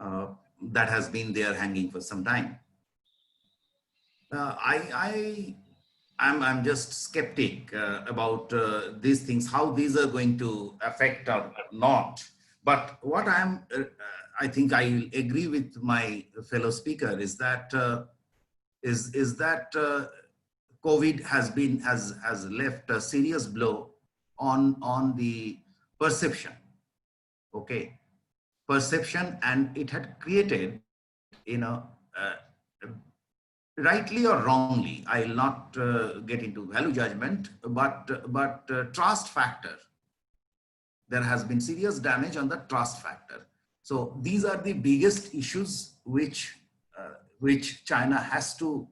that has been there hanging for some time. I'm just skeptic about these things, how these are going to affect or not. But what I think I agree with my fellow speaker is that COVID has left a serious blow on the perception. Okay, perception, and it had created, rightly or wrongly, I will not get into value judgment, but trust factor. There has been serious damage on the trust factor. So these are the biggest issues which China has to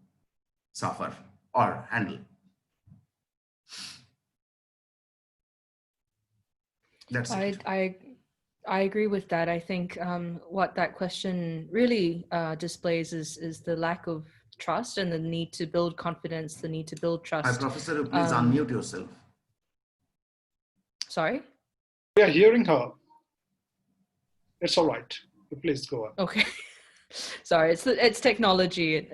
suffer or handle. That's it. I agree with that. I think what that question really displays is the lack of trust and the need to build confidence, the need to build trust. Hi, Professor, please unmute yourself. Sorry? We are hearing her. It's all right. Please go on. Okay. Sorry, it's technology.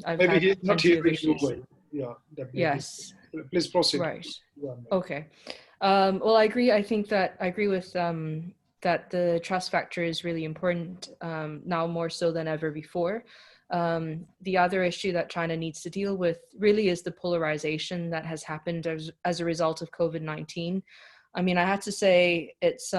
Maybe he's not hearing you well. Yeah. Yes. Please proceed. Right. Okay. Well, I agree. I think that I agree with that the trust factor is really important now more so than ever before. The other issue that China needs to deal with really is the polarization that has happened as a result of COVID-19. I mean, I have to say it's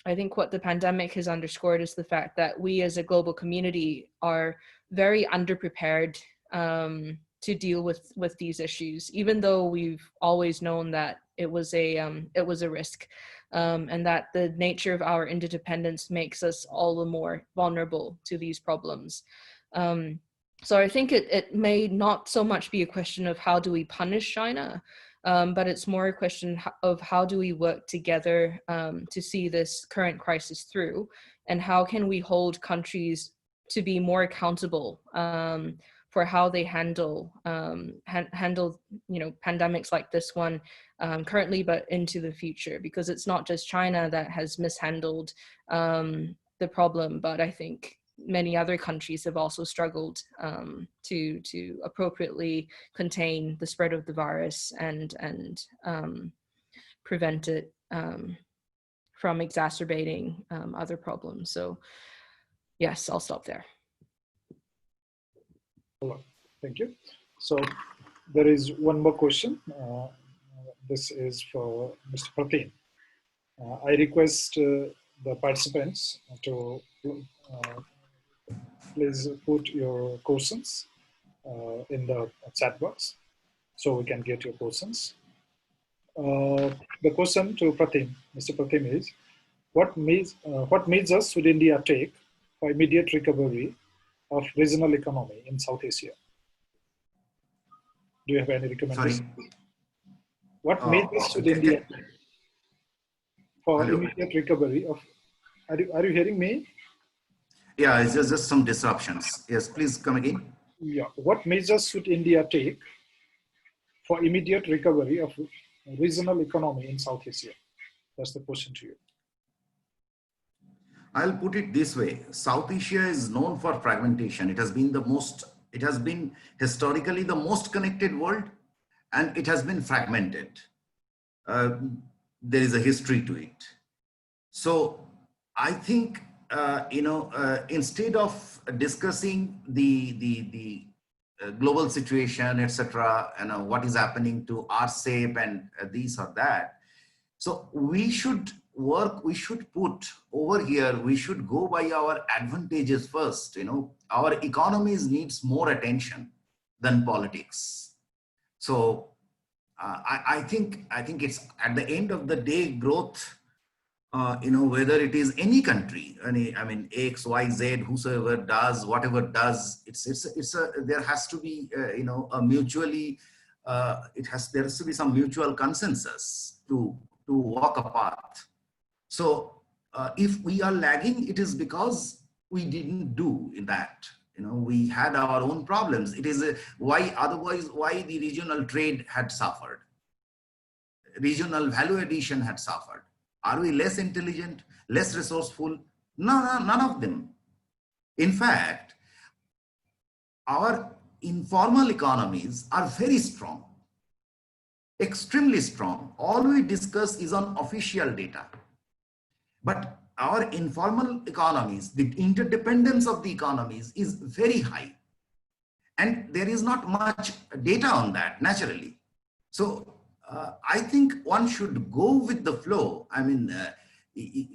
I think what the pandemic has underscored is the fact that we as a global community are very underprepared to deal with these issues, even though we've always known that it was a risk, and that the nature of our interdependence makes us all the more vulnerable to these problems. So I think it may not so much be a question of how do we punish China, but it's more a question of how do we work together to see this current crisis through, and how can we hold countries to be more accountable for how they handle pandemics like this one currently, but into the future, because it's not just China that has mishandled the problem, but I think many other countries have also struggled to appropriately contain the spread of the virus and prevent it from exacerbating other problems. So yes, I'll stop there. Thank you. So there is one more question. This is for Mr. Pratim. I request the participants to please put your questions in the chat box so we can get your questions. The question to Pratim, Mr. Pratim, is what measures should India take for immediate recovery of regional economy in South Asia? Do you have any recommendations? Sorry. What measures should India take for Hello. immediate recovery of? Are you hearing me? Yeah, it's just some disruptions. Yes, please come again. Yeah. What measures should India take for immediate recovery of regional economy in South Asia? That's the question to you. I'll put it this way. South Asia is known for fragmentation. It has been historically the most connected world, and it has been fragmented. There is a history to it. So I think, instead of discussing the global situation, etc., what is happening to RCEP and this or that, so we should put over here, we should go by our advantages first. Our economies needs more attention than politics. So I think it's at the end of the day, growth, whether it is any country, X, Y, Z, whosoever does, whatever does, there has to be, a mutually, there has to be some mutual consensus to walk a path. So if we are lagging, it is because we didn't do that. We had our own problems. It is why the regional trade had suffered. Regional value addition had suffered. Are we less intelligent, less resourceful? No, none of them. In fact, our informal economies are very strong, extremely strong. All we discuss is on official data. But our informal economies, the interdependence of the economies is very high. And there is not much data on that, naturally. So I think one should go with the flow.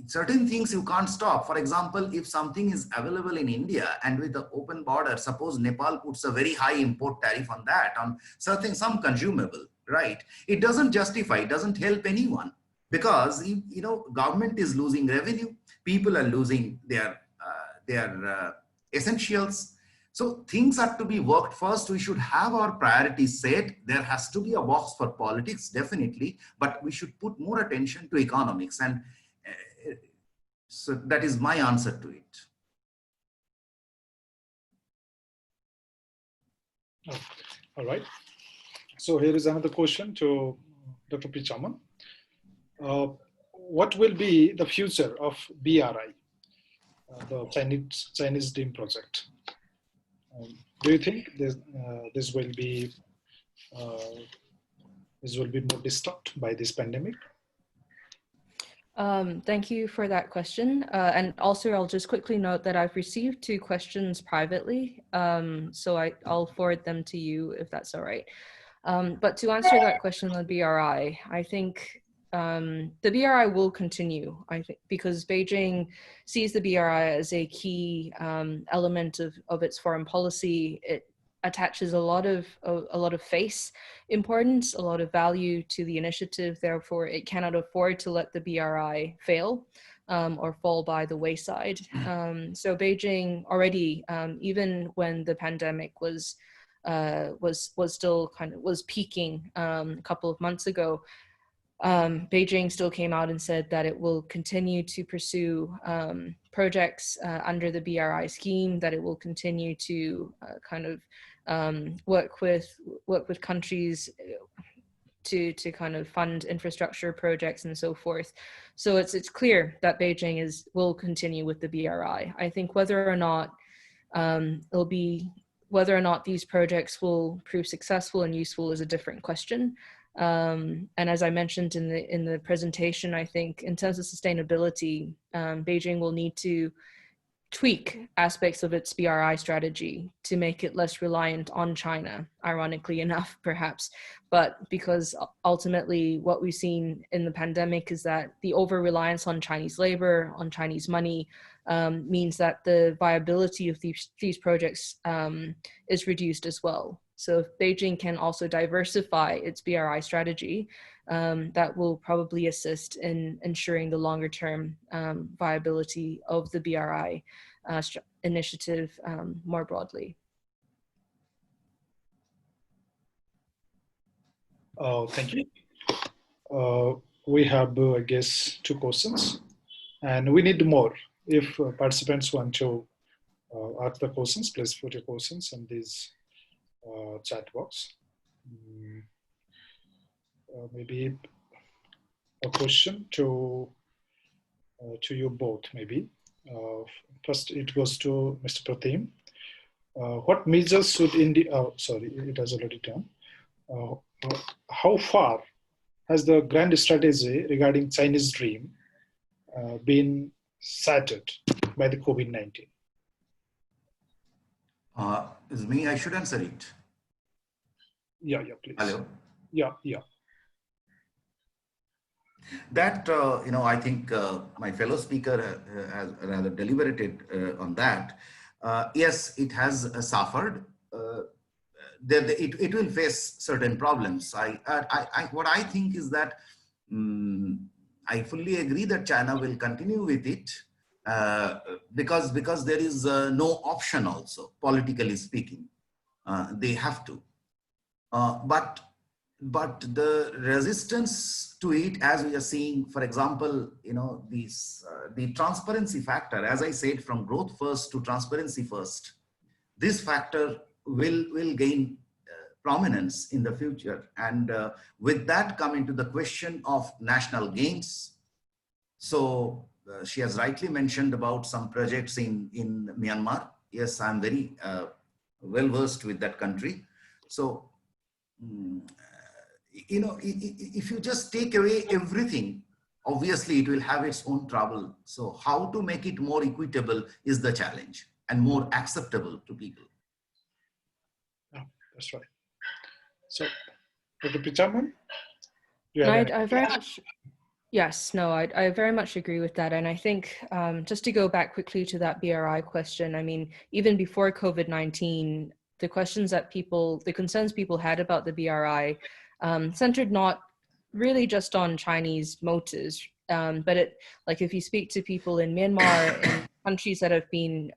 Certain things you can't stop. For example, if something is available in India and with the open border, suppose Nepal puts a very high import tariff on that, on some consumable, right? It doesn't justify, it doesn't help anyone, because government is losing revenue, people are losing their essentials. So things have to be worked first. We should have our priorities set. There has to be a box for politics, definitely, but we should put more attention to economics. And so that is my answer to it. All right. So here is another question to Dr. Pichamon. What will be the future of BRI, the Chinese DIM project? Do you think this will be more disturbed by this pandemic? Thank you for that question. And also, I'll just quickly note that I've received 2 questions privately, so I'll forward them to you if that's all right. But to answer that question on BRI, I think the BRI will continue, I think, because Beijing sees the BRI as a key element of its foreign policy. It attaches a lot of face importance, a lot of value to the initiative. Therefore, it cannot afford to let the BRI fail or fall by the wayside. So Beijing already, even when the pandemic was still was peaking a couple of months ago, Beijing still came out and said that it will continue to pursue projects under the BRI scheme, that it will continue to work with countries to kind of fund infrastructure projects and so forth. So it's clear that Beijing will continue with the BRI. I think whether or not these projects will prove successful and useful is a different question. And as I mentioned in the presentation, I think in terms of sustainability, Beijing will need to tweak aspects of its BRI strategy to make it less reliant on China, ironically enough, perhaps. But because ultimately what we've seen in the pandemic is that the over-reliance on Chinese labor, on Chinese money, means that the viability of these projects is reduced as well. So if Beijing can also diversify its BRI strategy, that will probably assist in ensuring the longer term viability of the BRI initiative more broadly. Thank you. We have, I guess, 2 questions, and we need more. If participants want to ask the questions, please put your questions in this chat box. Maybe a question to you both, maybe. First, it goes to Mr. Pratim. What measures should India, sorry, it has already done. How far has the grand strategy regarding Chinese dream been shattered by the COVID-19? Is me, I should answer it. Yeah, please. Hello. Yeah. That, I think my fellow speaker has rather deliberated on that. Yes, it has suffered. It will face certain problems. What I think is that I fully agree that China will continue with it because there is no option also, politically speaking. They have to. But the resistance to it, as we are seeing, for example, the transparency factor, as I said, from growth first to transparency first, this factor will gain prominence in the future. And with that come into the question of national gains. So she has rightly mentioned about some projects in Myanmar. Yes, I'm very well versed with that country. So, if you just take away everything, obviously it will have its own trouble. So how to make it more equitable is the challenge and more acceptable to people. Oh, that's right. So, Dr. Pichamon? I very much, yes, no, I very much agree with that. And I think just to go back quickly to that BRI question, I mean, even before COVID-19, the concerns people had about the BRI centered not really just on Chinese motives, but if you speak to people in Myanmar and countries that have been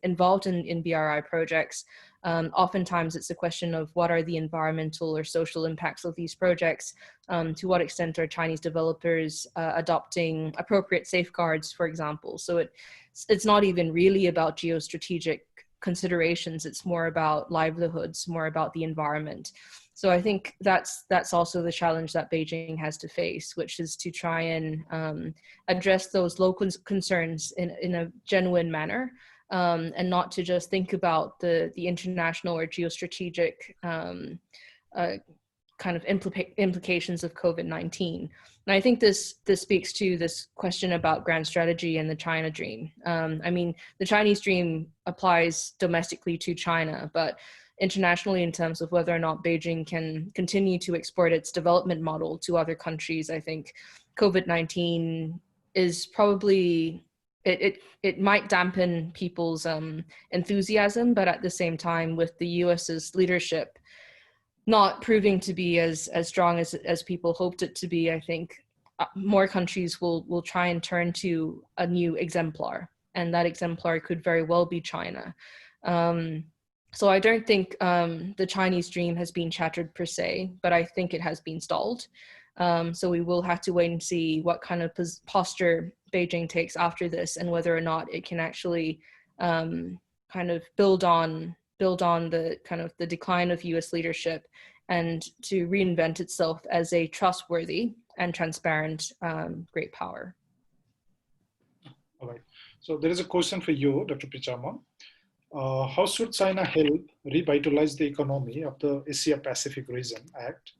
involved in BRI projects, oftentimes it's a question of what are the environmental or social impacts of these projects, to what extent are Chinese developers adopting appropriate safeguards, for example. So it's not even really about geostrategic considerations, it's more about livelihoods, more about the environment. So I think that's also the challenge that Beijing has to face, which is to try and address those local concerns in a genuine manner, and not to just think about the international or geostrategic kind of implications of COVID-19. And I think this speaks to this question about grand strategy and the China dream. I mean, the Chinese dream applies domestically to China, but internationally, in terms of whether or not Beijing can continue to export its development model to other countries, I think COVID-19 is probably, it might dampen people's enthusiasm, but at the same time, with the US's leadership not proving to be as strong as people hoped it to be, I think more countries will try and turn to a new exemplar, and that exemplar could very well be China. So I don't think the Chinese dream has been shattered per se, but I think it has been stalled. So we will have to wait and see what kind of posture Beijing takes after this, and whether or not it can actually kind of build on the kind of the decline of US leadership and to reinvent itself as a trustworthy and transparent great power. All right. So there is a question for you, Dr. Pichamon. How should China help revitalize the economy of the Asia-Pacific Region Act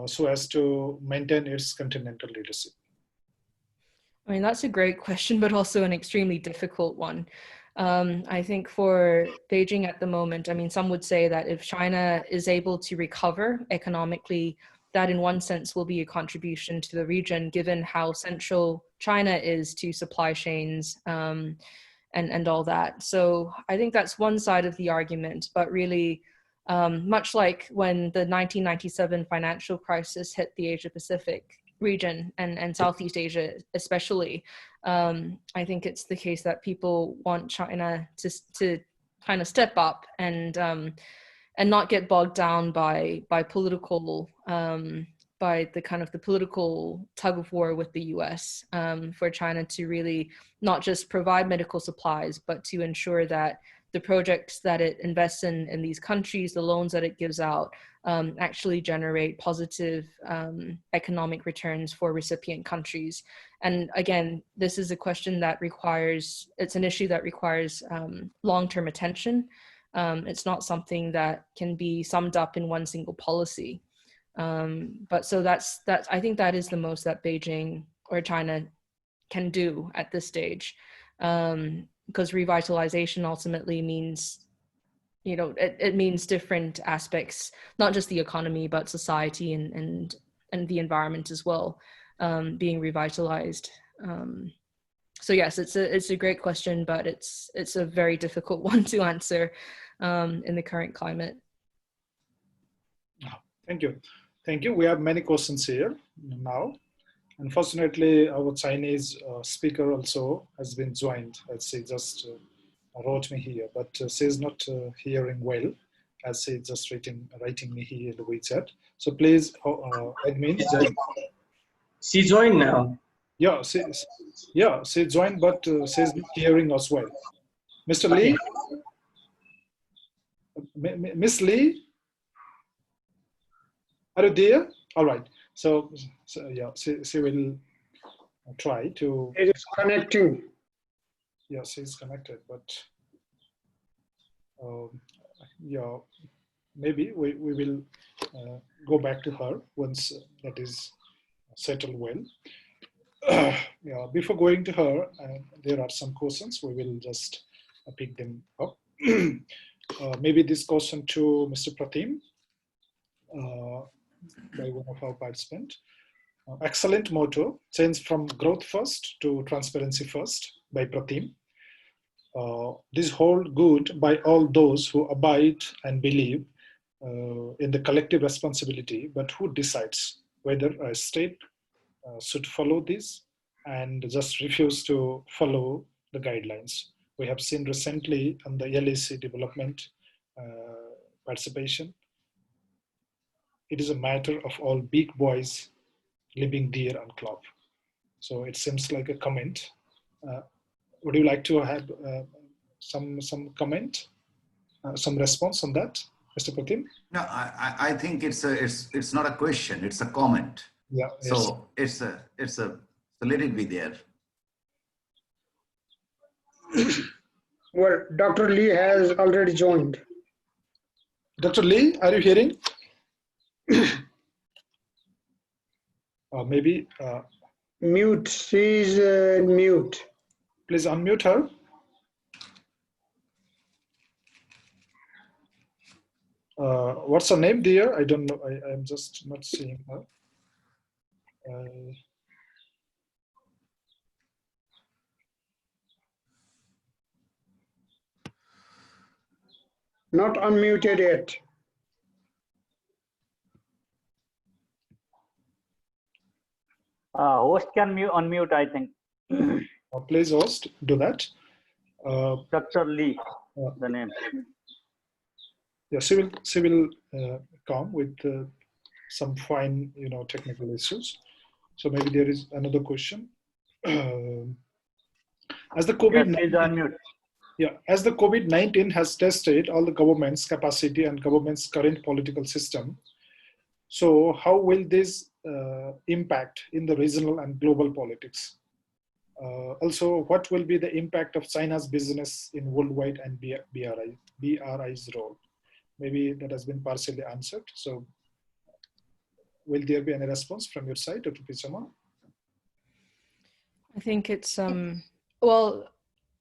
so as to maintain its continental leadership? I mean, that's a great question, but also an extremely difficult one. I think for Beijing at the moment, I mean, some would say that if China is able to recover economically, that in one sense will be a contribution to the region, given how central China is to supply chains and all that. So I think that's one side of the argument, but really, much like when the 1997 financial crisis hit the Asia Pacific region and Southeast Asia especially, I think it's the case that people want China to kind of step up and not get bogged down by political by the kind of the political tug of war with the US, for China to really not just provide medical supplies, but to ensure that the projects that it invests in these countries, the loans that it gives out, actually generate positive economic returns for recipient countries. And again, this is a question that it's an issue that requires long-term attention. It's not something that can be summed up in one single policy. But so that's I think that is the most that Beijing or China can do at this stage, because revitalization ultimately means, you know, it means different aspects, not just the economy, but society and the environment as well, being revitalized. So yes, it's a great question, but it's a very difficult one to answer in the current climate. Thank you. Thank you. We have many questions here now. Unfortunately, our Chinese speaker also has been joined, as she just wrote me here, but she is not hearing well, as she is just writing me here in the WeChat. So please, admin. She joined now. Yeah, she joined, but she's not hearing us well. Mr. Lee, Miss Lee, are you there? All right. So yeah, she will try to. It is connecting. Yes, she's connected, but yeah, maybe we will go back to her once that is settled well. Yeah, before going to her, there are some questions. We will just pick them up. Maybe this question to Mr. Pratim by one of our participants. Excellent motto, change from growth first to transparency first, by Pratim. This hold good by all those who abide and believe in the collective responsibility, but who decides whether a state should follow this and just refuse to follow the guidelines. We have seen recently on the LAC development participation. It is a matter of all big boys living deer and club. So it seems like a comment. Would you like to have some comment, some response on that, Mr. Pratim? No, I think it's not a question, it's a comment. Yeah. So yes. So let it be there. Well, Dr. Lee has already joined. Dr. Lee, are you hearing? Maybe. Mute. She is mute. Please unmute her. What's her name, dear? I don't know. I'm just not seeing her. Not unmuted yet. Host can unmute, I think. Please, host, do that. Dr. Lee, the name. Yeah, she will come with some fine, technical issues. So maybe there is another question. As the COVID-19, as the COVID-19 has tested all the government's capacity and government's current political system, so how will this impact in the regional and global politics? Also, what will be the impact of China's business in worldwide and BRI's role? Maybe that has been partially answered. So Will there be any response from your side, Dr. Pichamon? I think it's well.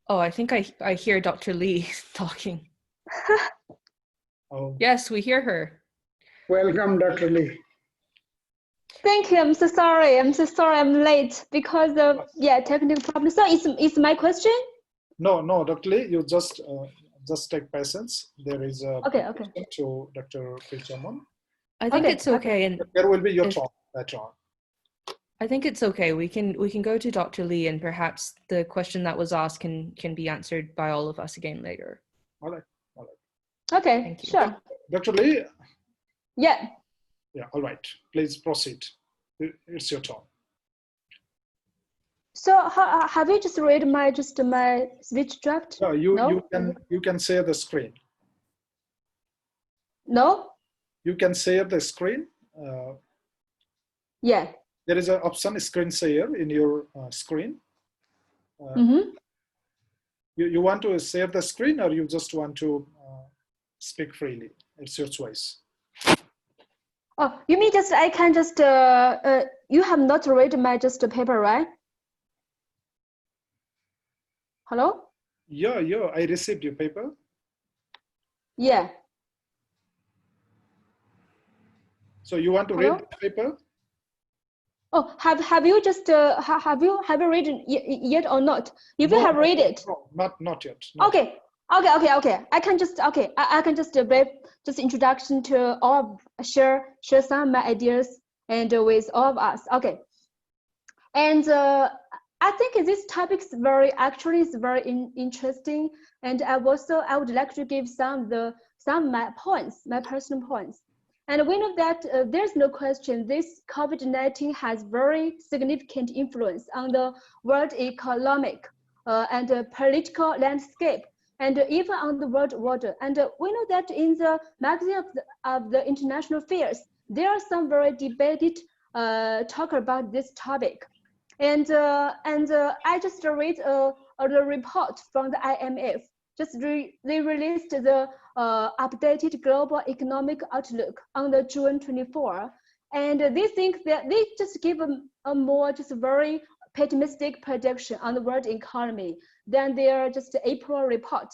Oh, I think I hear Dr. Lee talking. Oh. Yes, we hear her. Welcome, Dr. Lee. Thank you. I'm so sorry. I'm late because of technical problem. So it's my question? No, Dr. Lee, you just take patience. There is a question to Dr. Pichamon. I think it's okay, and there will be your talk later on. I think it's okay. We can go to Dr. Lee, and perhaps the question that was asked can be answered by all of us again later. All right. Okay, sure. Dr. Lee? Yeah. Yeah, all right. Please proceed. It's your turn. So have you just read my speech draft? No, you can share the screen. No? You can share the screen. Yeah. There is an option screen share in your screen. You want to share the screen, or you just want to speak freely? It's your choice. Oh, you mean I can you have not read my paper, right? Hello? Yeah, I received your paper. Yeah. So you want to read the paper? Oh, have you have you read it yet or not? If you have read it, no, not yet. Okay. I can I can brief introduction to all, share some of my ideas and with all of us. Okay, and I think this topic is very interesting, and I would like to give some of my points, my personal points. And we know that there's no question this COVID-19 has very significant influence on the world economic and political landscape, and even on the world order. And we know that in the magazine of the international affairs, there are some very debated talk about this topic. And I just read the report from the IMF. They released the updated global economic outlook on the June 24, and they think that they just give a more very pessimistic prediction on the world economy than their April report.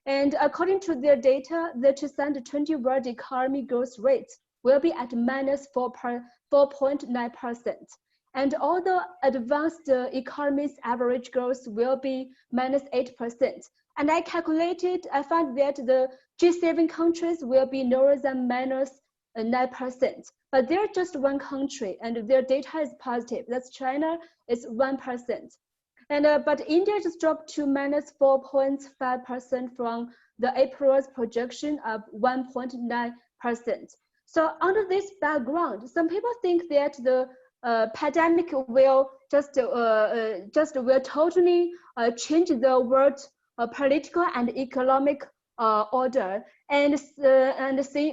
And according to their data, the 2020 world economy growth rate will be at minus 4.9%. And all the advanced economies' average growth will be minus 8%. And I found that the G7 countries will be lower than minus 9%. But they're just one country, and their data is positive. That's China, it's 1%. And but India just dropped to minus 4.5% from the April's projection of 1.9%. So under this background, some people think that the pandemic will will totally change the world political and economic order, and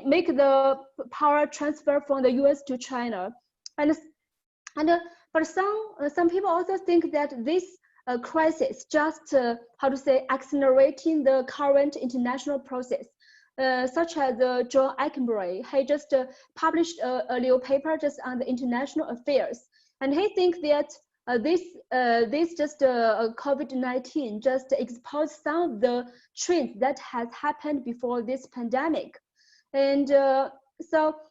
make the power transfer from the US to China. But some people also think that this crisis just accelerating the current international process, such as John Eikenberry. He just published a little paper just on the international affairs, and he thinks that this COVID-19 just exposed some of the trends that has happened before this pandemic, and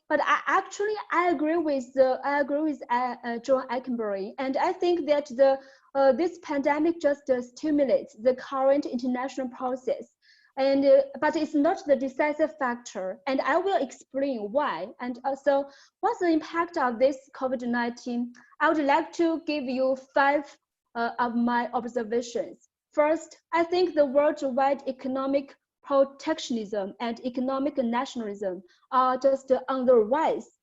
but I agree with John Eikenberry, and I think that this pandemic just stimulates the current international process, and but it's not the decisive factor, and I will explain why. And also, what's the impact of this COVID-19? I would like to give you 5 of my observations. First, I think the worldwide economic protectionism and economic nationalism are just on the rise.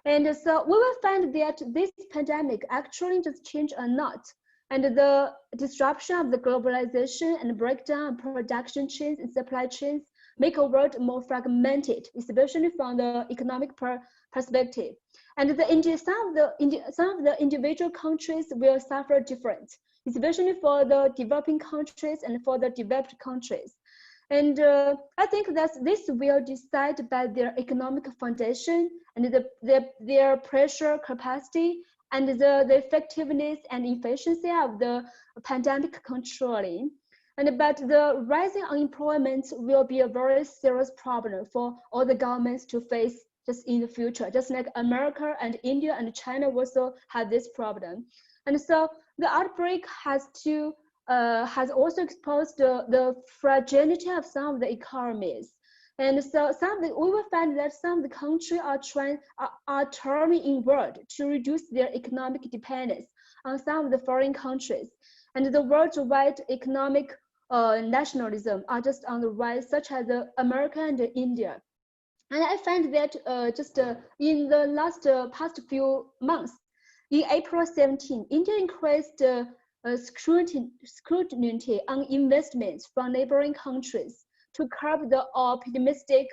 And so we will find that this pandemic actually just changed a lot. And the disruption of the globalization and breakdown of production chains and supply chains make a world more fragmented, especially from the economic perspective. And some of the individual countries will suffer different, especially for the developing countries and for the developed countries. And I think that this will decide by their economic foundation and their pressure capacity and the effectiveness and efficiency of the pandemic controlling. But the rising unemployment will be a very serious problem for all the governments to face just in the future, just like America and India and China also have this problem. And so the outbreak has also exposed the fragility of some of the economies. And so we will find that some of the countries are turning inward to reduce their economic dependence on some of the foreign countries. And the worldwide economic nationalism are just on the rise, such as America and India. And I find that in the last past few months, in April 17, India increased scrutiny on investments from neighboring countries to curb the optimistic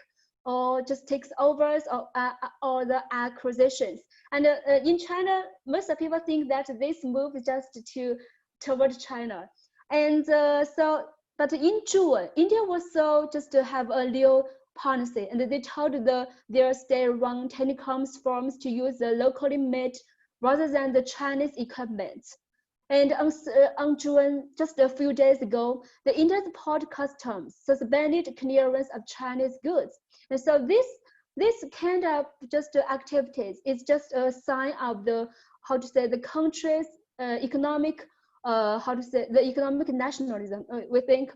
or just takeovers or the acquisitions. And in China, most of people think that this move is just toward China. And but in June, India also just have a new policy, and they told their state-run telecoms firms to use the locally made rather than the Chinese equipment. And on June, just a few days ago, the India's port customs suspended clearance of Chinese goods. And so this kind of just activities is just a sign of the country's economic the economic nationalism, we think.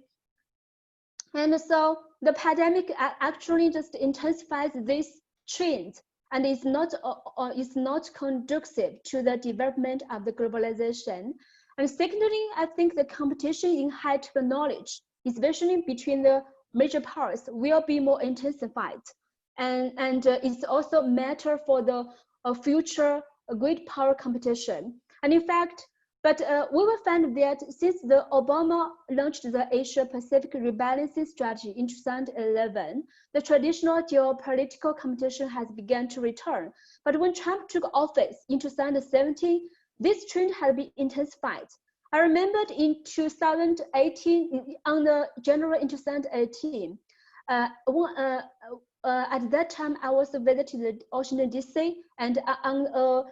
And so the pandemic actually just intensifies this trend and is not conducive to the development of the globalization. And secondly, I think the competition in high-tech knowledge, especially between the major powers, will be more intensified. And it's also a matter for the future great power competition. And in fact, but we will find that since the Obama launched the Asia-Pacific rebalancing strategy in 2011, the traditional geopolitical competition has begun to return. But when Trump took office in 2017, this trend had been intensified. I remembered in 2018, on the January in 2018, at that time, I was visiting the Washington DC, and on a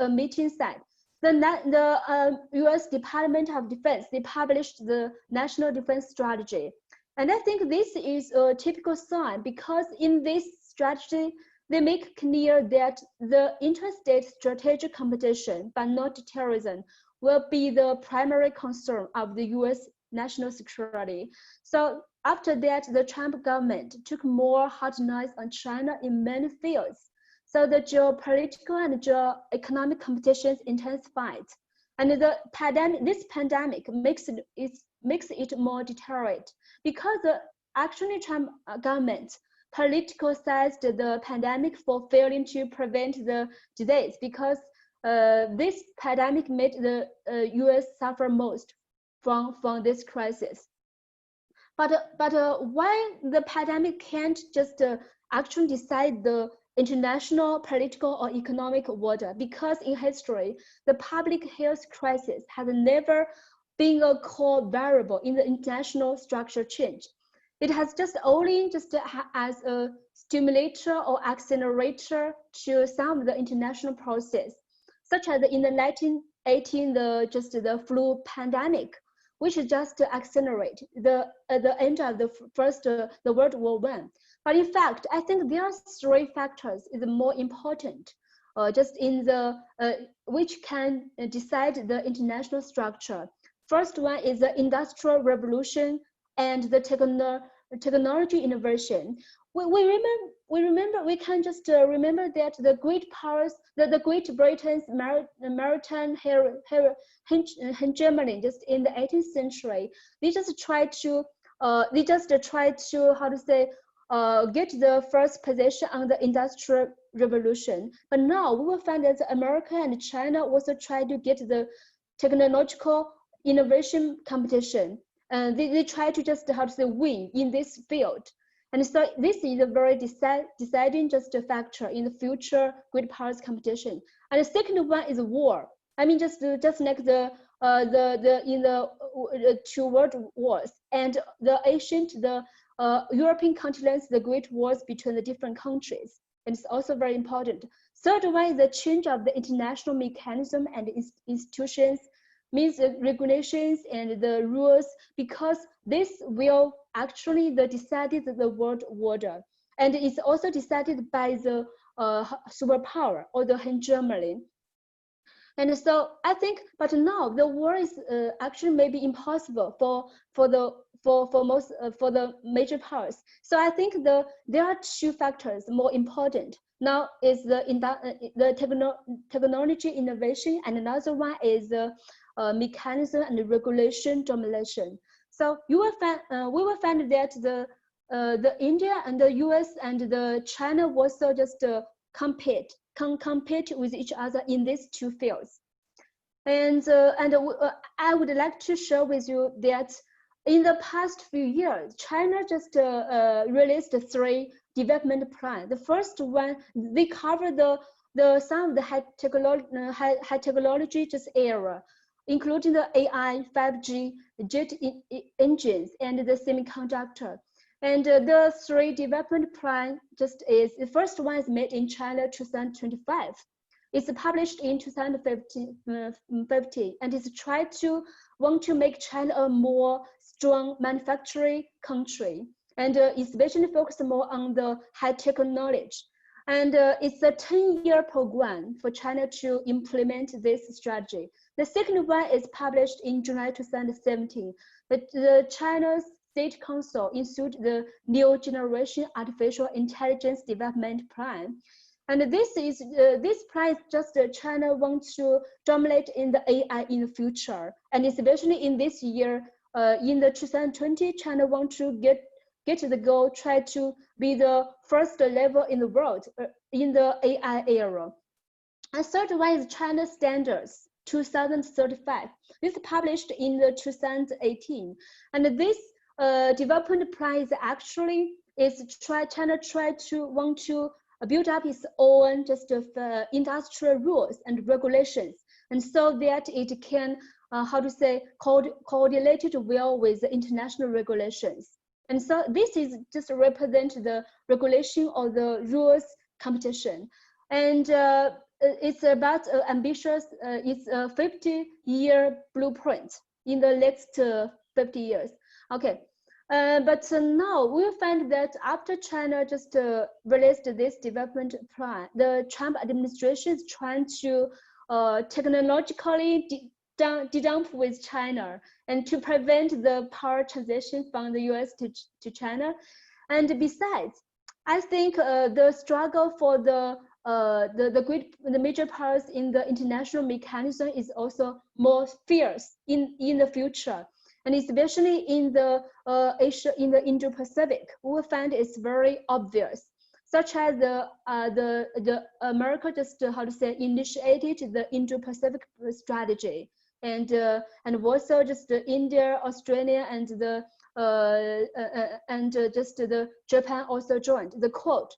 meeting site, the U.S. Department of Defense, they published the National Defense Strategy, and I think this is a typical sign because in this strategy they make clear that the interstate strategic competition, but not terrorism, will be the primary concern of the U.S. national security. So after that, the Trump government took more hard lines on China in many fields. So the geopolitical and geo-economic competitions intensified. And this pandemic makes it more deterrent because actually Trump government politicized the pandemic for failing to prevent the disease because this pandemic made the US suffer most from this crisis. But why the pandemic can't just actually decide the international political or economic order? Because in history, the public health crisis has never been a core variable in the international structure change. It has just only as a stimulator or accelerator to some of the international process, such as in the 1918, the flu pandemic, which just accelerate the end of the World War I. But in fact, I think there are three factors is more important, just in the which can decide the international structure. First one is the Industrial Revolution and the technology innovation. We can just remember that the great powers, the Great Britain's maritime hegemony just in the 18th century, they just tried to get the first position on the Industrial Revolution. But now we will find that America and China also try to get the technological innovation competition. They try to just win in this field. And so this is a very deciding just a factor in the future great powers competition. And the second one is war. I mean, just like the in the two world wars, and the European continents, the great wars between the different countries. And it's also very important. Third one is the change of the international mechanism and institutions, means the regulations and the rules, because this will actually decided the world order. And it's also decided by the superpower or the hegemony. And so I think, but now the war is actually maybe impossible for the major powers. So I think there are two factors more important. Now is the technology innovation, and another one is the mechanism and regulation domination. So you will find we will find that the India and the US and the China also just compete with each other in these two fields. And I would like to share with you that in the past few years, China just released 3 development plans. The first one, they cover some of the high technology just era, including the AI, 5G, jet engines, and the semiconductor. And the 3 development plan just is, the first one is made in China 2025. It's published in 2015, and it's tried to want to make China a more strong manufacturing country, and especially focus more on the high-tech knowledge. And it's a 10-year program for China to implement this strategy. The second one is published in July 2017. The China's State Council issued the New Generation Artificial Intelligence Development Plan. And this plan is just China wants to dominate in the AI in the future. And especially in this year, in the 2020, China wants to get the goal, try to be the first level in the world in the AI era. And third one is China Standards 2035. This is published in the 2018. And this development plan is actually China want to build up its own just industrial rules and regulations, and so that it can coordinated well with the international regulations. And so this is just represent the regulation or the rules competition. And it's about ambitious, it's a 50-year blueprint in the next 50 years. Okay. But now we'll find that after China just released this development plan, the Trump administration is trying to technologically de-dump with China and to prevent the power transition from the US to China. And besides, I think the struggle for the major powers in the international mechanism is also more fierce in the future. And especially in the Asia, in the Indo-Pacific, we will find it's very obvious, such as the America just initiated the Indo-Pacific strategy, and also just India, Australia, and the Japan also joined the Quad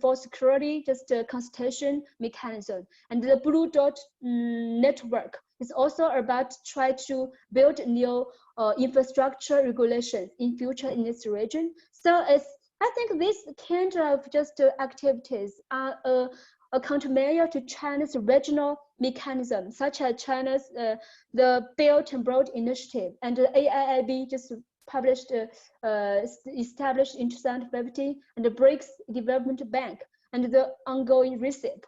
for security, just consultation mechanism, and the Blue Dot network. It's also about try to build new infrastructure regulations in future in this region. So I think this kind of just activities are a countermeasure to China's regional mechanism, such as China's the Belt and Road Initiative and the AIIB just published, established in 2015, and the BRICS Development Bank and the ongoing RCEP.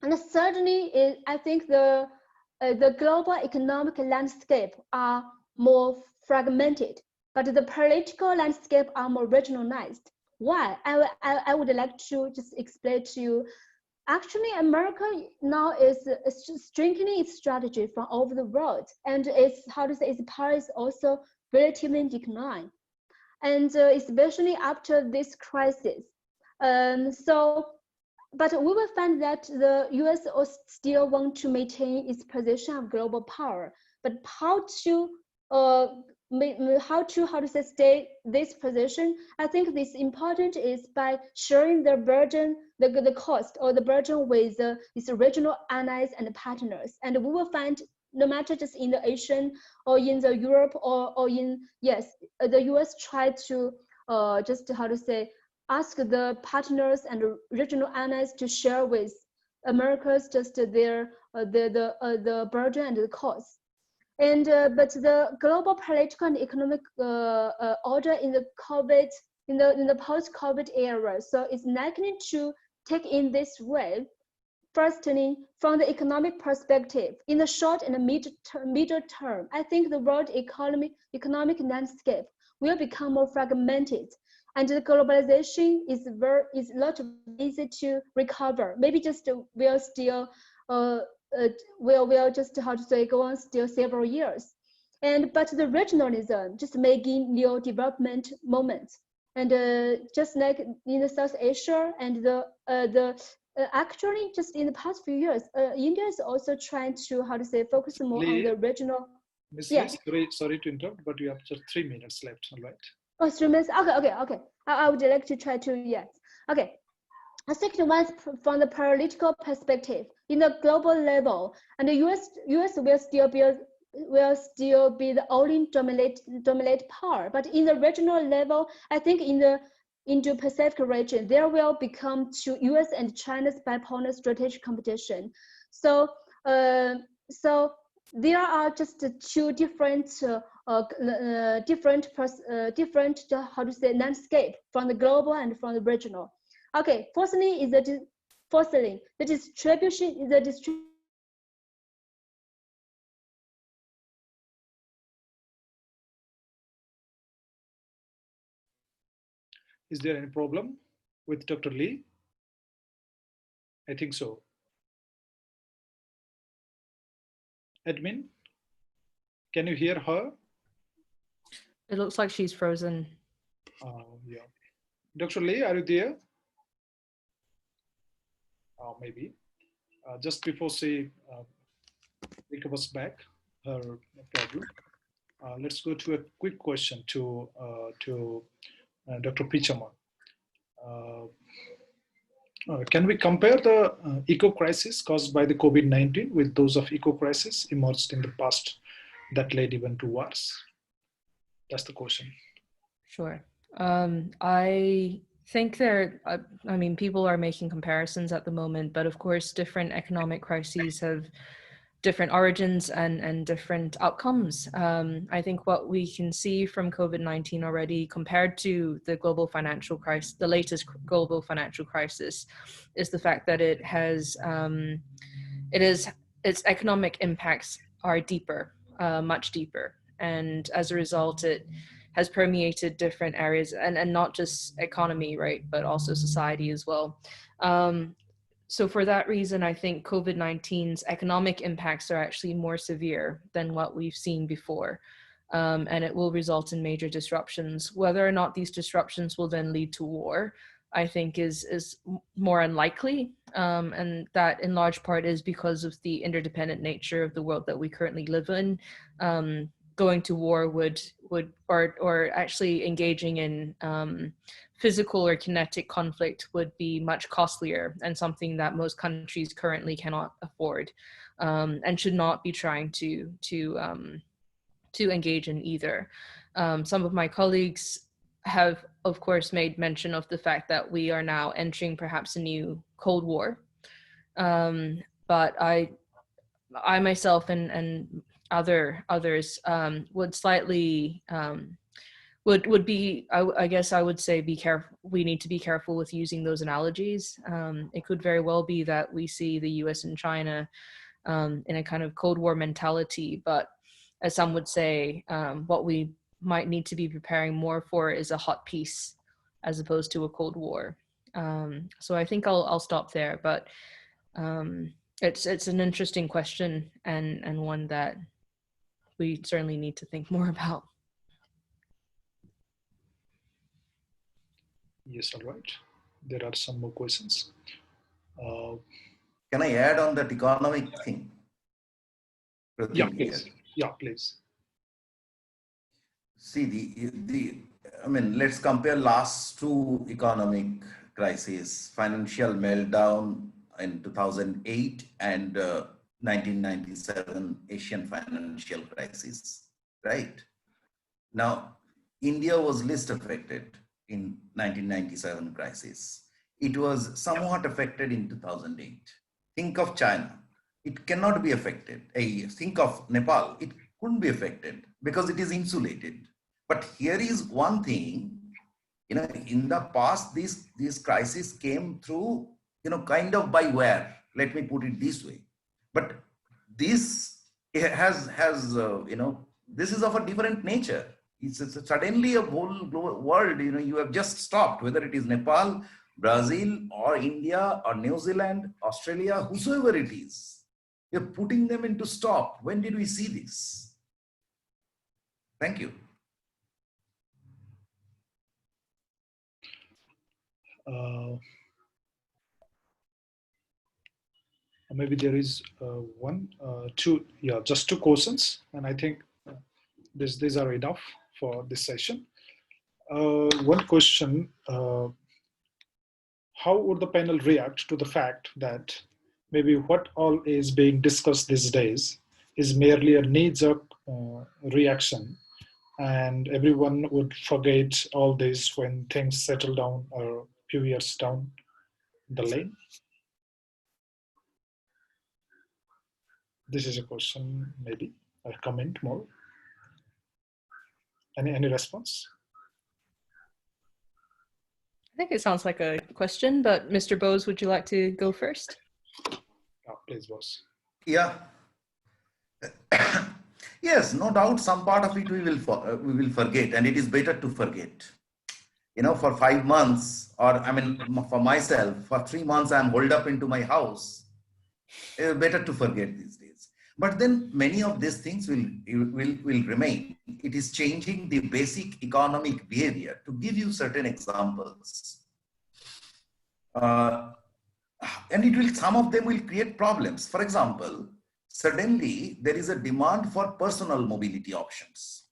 And certainly, I think the global economic landscape are more fragmented, but the political landscape are more regionalized. Why? I would like to just explain to you. Actually, America now is strengthening its strategy from over the world, and its power is also relatively in decline, and especially after this crisis. But we will find that the US still want to maintain its position of global power. But how to stay this position? I think this important is by sharing the burden, the cost or the burden with its regional allies and partners. And we will find no matter just in the Asian or in the Europe or in, yes, the US tried to just how to say, ask the partners and regional allies to share with Americans just their the burden and the cost. And but the global political and economic order in the COVID in the post-COVID era, so it's likely to take in this way. Firstly, from the economic perspective, in the short and middle term, I think the world economic landscape will become more fragmented, and the globalization is not easy to recover. Maybe just will still will just how to say go on still several years, but the regionalism just making new development moments, and just like in the South Asia and actually just in the past few years, India is also trying to how to say focus more on the regional. Ms. Yeah. Lee, sorry to interrupt, but you have just 3 minutes left, all right? Oh, 3 minutes. Okay. I would like to try to, yes. Okay. I think the ones from the political perspective, in the global level, and the US will still be the only dominate power. But in the regional level, I think in the Indo-Pacific region, there will become to US and China's bipolar strategic competition. So there are just two different how to say landscape from the global and from the regional. Okay, firstly is the distribution Is there any problem with Dr. Lee? I think so. Admin, can you hear her? It looks like she's frozen. Yeah. Dr. Lee, are you there? Maybe. Just before she recovers back her problem, let's go to a quick question to Dr. Pichamon. Can we compare the eco-crisis caused by the COVID-19 with those of eco-crisis emerged in the past that led even to wars? That's the question. Sure. I think I mean, people are making comparisons at the moment, but of course, different economic crises have different origins and different outcomes. I think what we can see from COVID-19 already compared to the global financial crisis, the latest global financial crisis, is the fact that its economic impacts are deeper, much deeper. And as a result, it has permeated different areas and not just economy, right, but also society as well. So for that reason, I think COVID-19's economic impacts are actually more severe than what we've seen before. And it will result in major disruptions. Whether or not these disruptions will then lead to war, I think is more unlikely. And that in large part is because of the interdependent nature of the world that we currently live in. Going to war would or actually engaging in physical or kinetic conflict would be much costlier and something that most countries currently cannot afford, and should not be trying to engage in either. Some of my colleagues have, of course, made mention of the fact that we are now entering perhaps a new Cold War, but I myself and others would slightly would be, I guess I would say, be careful. We need to be careful with using those analogies. It could very well be that we see the US and China in a kind of Cold War mentality, but as some would say, what we might need to be preparing more for is a hot peace as opposed to a Cold War. So I think I'll stop there, but it's an interesting question and one that we certainly need to think more about. Yes, all right. There are some more questions. Can I add on that economic thing? Yeah, please. Yeah, please. See, I mean, let's compare last two economic crises, financial meltdown in 2008 and 1997 Asian financial crisis, right? Now, India was least affected in 1997 crisis. It was somewhat affected in 2008. Think of China. It cannot be affected. Think of Nepal. It couldn't be affected because it is insulated. But here is one thing, in the past, these crises came through, kind of by where, let me put it this way. But this has this is of a different nature. It's suddenly a whole world, you have just stopped, whether it is Nepal, Brazil, or India, or New Zealand, Australia, whosoever it is. You're putting them into stop. When did we see this? Thank you. Maybe there is just two questions, and I think these are enough for this session. One question, how would the panel react to the fact that maybe what all is being discussed these days is merely a knee-jerk reaction, and everyone would forget all this when things settle down or a few years down the lane? This is a question, maybe, or comment more. Any response? I think it sounds like a question, but Mr. Bose, would you like to go first? Oh, please, Bose. Yeah. Yes, no doubt some part of it we will forget, and it is better to forget. For 5 months, or for myself, for 3 months, I'm holed up into my house. Better to forget these days. But then many of these things will remain. It is changing the basic economic behavior. To give you certain examples, and some of them will create problems. For example, suddenly there is a demand for personal mobility options.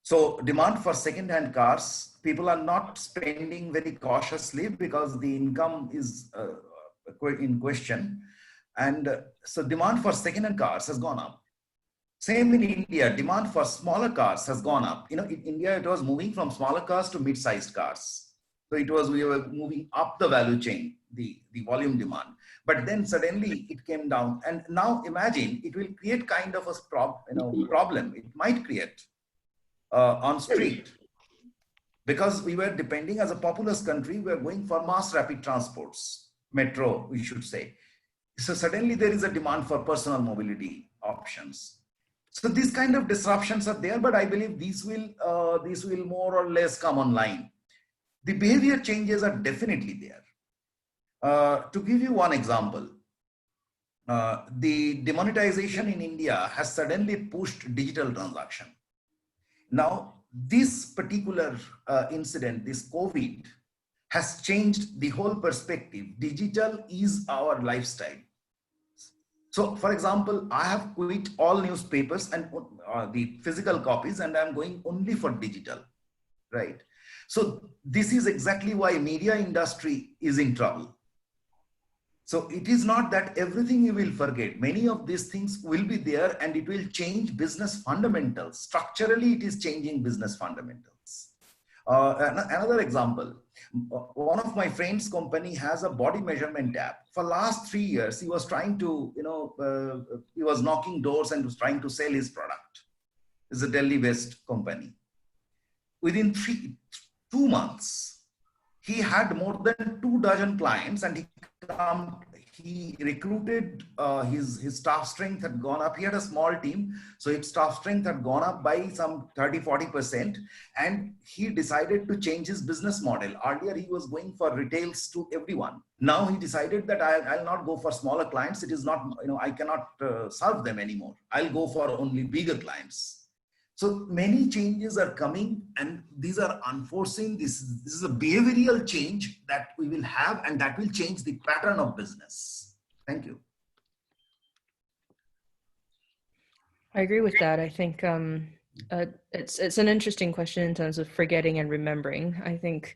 So demand for second-hand cars, people are not spending very cautiously because the income is in question. And so demand for second-hand cars has gone up. Same in India, demand for smaller cars has gone up. In India, it was moving from smaller cars to mid-sized cars. So we were moving up the value chain, the volume demand. But then suddenly it came down. And now imagine it will create kind of a problem. It might create on street. Because we were depending as a populous country, we are going for mass rapid transports, metro, we should say. So suddenly there is a demand for personal mobility options. So these kind of disruptions are there, but I believe these will more or less come online. The behavior changes are definitely there. To give you one example, the demonetization in India has suddenly pushed digital transaction. Now, this particular incident, this COVID, has changed the whole perspective. Digital is our lifestyle. So, for example, I have quit all newspapers and the physical copies, and I'm going only for digital, right? So this is exactly why media industry is in trouble. So it is not that everything you will forget. Many of these things will be there, and it will change business fundamentals. Structurally, it is changing business fundamentals. Another example, one of my friend's company has a body measurement app. For last 3 years, he was trying to, he was knocking doors and was trying to sell his product. It's a Delhi-based company. Within 2 months, he had more than 24 clients, and he recruited, his staff strength had gone up. He had a small team, so his staff strength had gone up by some 30-40%, and he decided to change his business model. Earlier, he was going for retails to everyone. Now he decided that I'll not go for smaller clients. It is not, I cannot serve them anymore. I'll go for only bigger clients. So many changes are coming, and these are unforeseen. This is a behavioral change that we will have, and that will change the pattern of business. Thank you. I agree with that. I think it's an interesting question in terms of forgetting and remembering. I think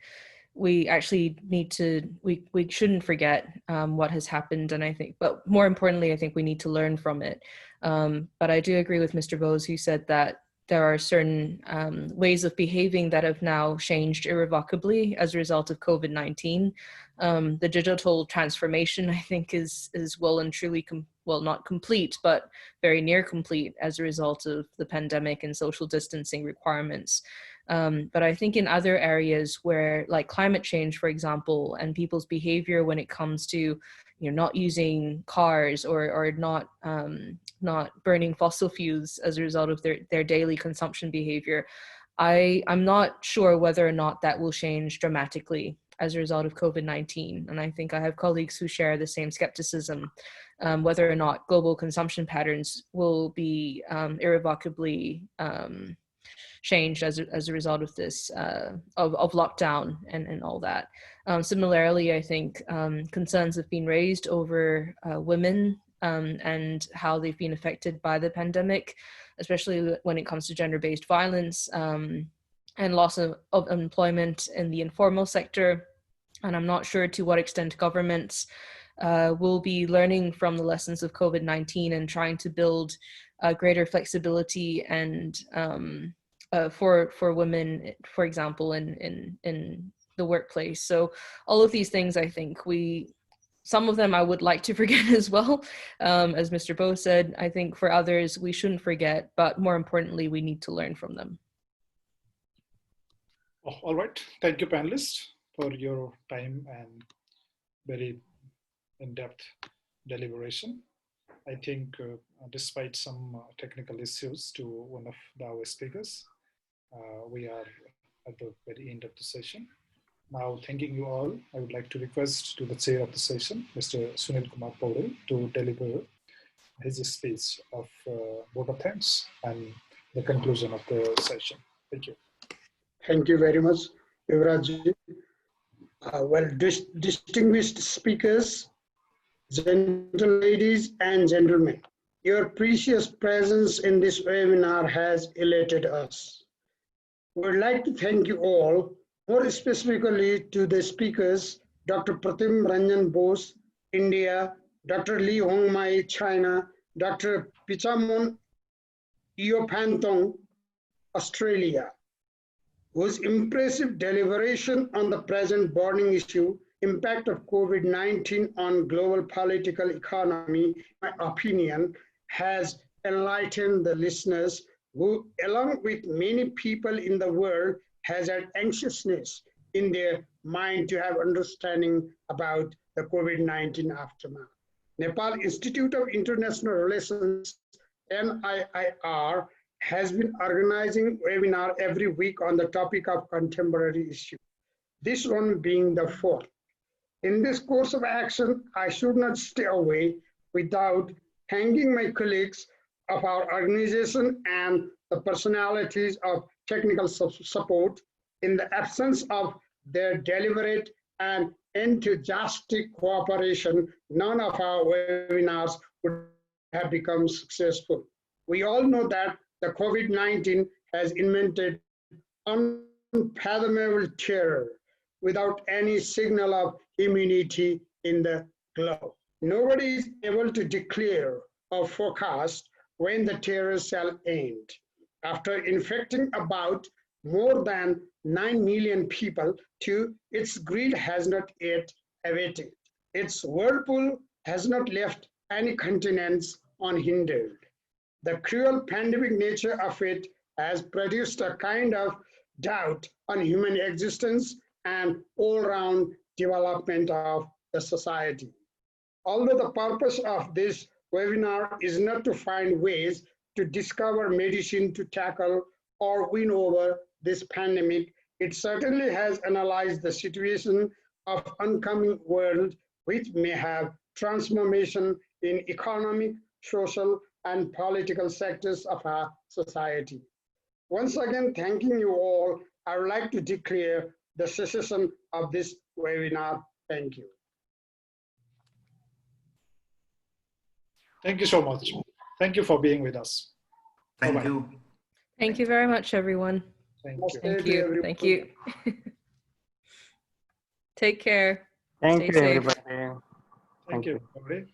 we actually need to, we shouldn't forget what has happened. And I think, but more importantly, I think we need to learn from it. But I do agree with Mr. Bose, who said that there are certain ways of behaving that have now changed irrevocably as a result of COVID-19. The digital transformation, I think, is well and truly, well, not complete, but very near complete as a result of the pandemic and social distancing requirements. But I think in other areas where, like climate change, for example, and people's behavior when it comes to, not using cars or not burning fossil fuels as a result of their daily consumption behavior, I'm not sure whether or not that will change dramatically as a result of COVID-19. And I think I have colleagues who share the same skepticism, whether or not global consumption patterns will be irrevocably changed as a result of this, of lockdown and all that. Similarly, I think concerns have been raised over women and how they've been affected by the pandemic, especially when it comes to gender-based violence and loss of employment in the informal sector. And I'm not sure to what extent governments will be learning from the lessons of COVID-19 and trying to build greater flexibility and for women, for example, in the workplace. So all of these things, I think some of them I would like to forget as well. As Mr. Bose said, I think for others, we shouldn't forget, but more importantly, we need to learn from them. Oh, all right. Thank you, panelists, for your time and very in-depth deliberation. I think despite some technical issues to one of our speakers, we are at the very end of the session. Now, thanking you all, I would like to request to the chair of the session, Mr. Sunil Kumar Paudel, to deliver his speech of vote of thanks and the conclusion of the session. Thank you. Thank you very much, Yubaraj. Well, distinguished speakers, gentle ladies and gentlemen, your precious presence in this webinar has elated us. We would like to thank you all, more specifically to the speakers, Dr. Pratim Ranjan Bose, India, Dr. Li Hongmei, China, Dr. Pichamon, Yeophantong, Australia, whose impressive deliberation on the present burning issue, impact of COVID-19 on global political economy, in my opinion, has enlightened the listeners who, along with many people in the world, has had anxiousness in their mind to have understanding about the COVID-19 aftermath. Nepal Institute of International Relations, NIIR, has been organizing webinar every week on the topic of contemporary issue, this one being the fourth. In this course of action, I should not stay away without thanking my colleagues of our organization and the personalities of technical support. In the absence of their deliberate and enthusiastic cooperation, none of our webinars would have become successful. We all know that the COVID-19 has invented unfathomable terror without any signal of immunity in the globe. Nobody is able to declare or forecast when the terror shall end. After infecting about more than 9 million people, its greed has not yet abated. Its whirlpool has not left any continents unhindered. The cruel pandemic nature of it has produced a kind of doubt on human existence and all-round development of the society. Although the purpose of this webinar is not to find ways to discover medicine to tackle or win over this pandemic, it certainly has analyzed the situation of oncoming world, which may have transformation in economic, social, and political sectors of our society. Once again, thanking you all, I would like to declare the cessation of this webinar. Thank you. Thank you so much. Thank you for being with us. Thank Bye-bye. you. Thank you very much, everyone. Thank you. Thank you. Thank you. Take care. Thank Stay you, safe. everybody. Thank you, everybody.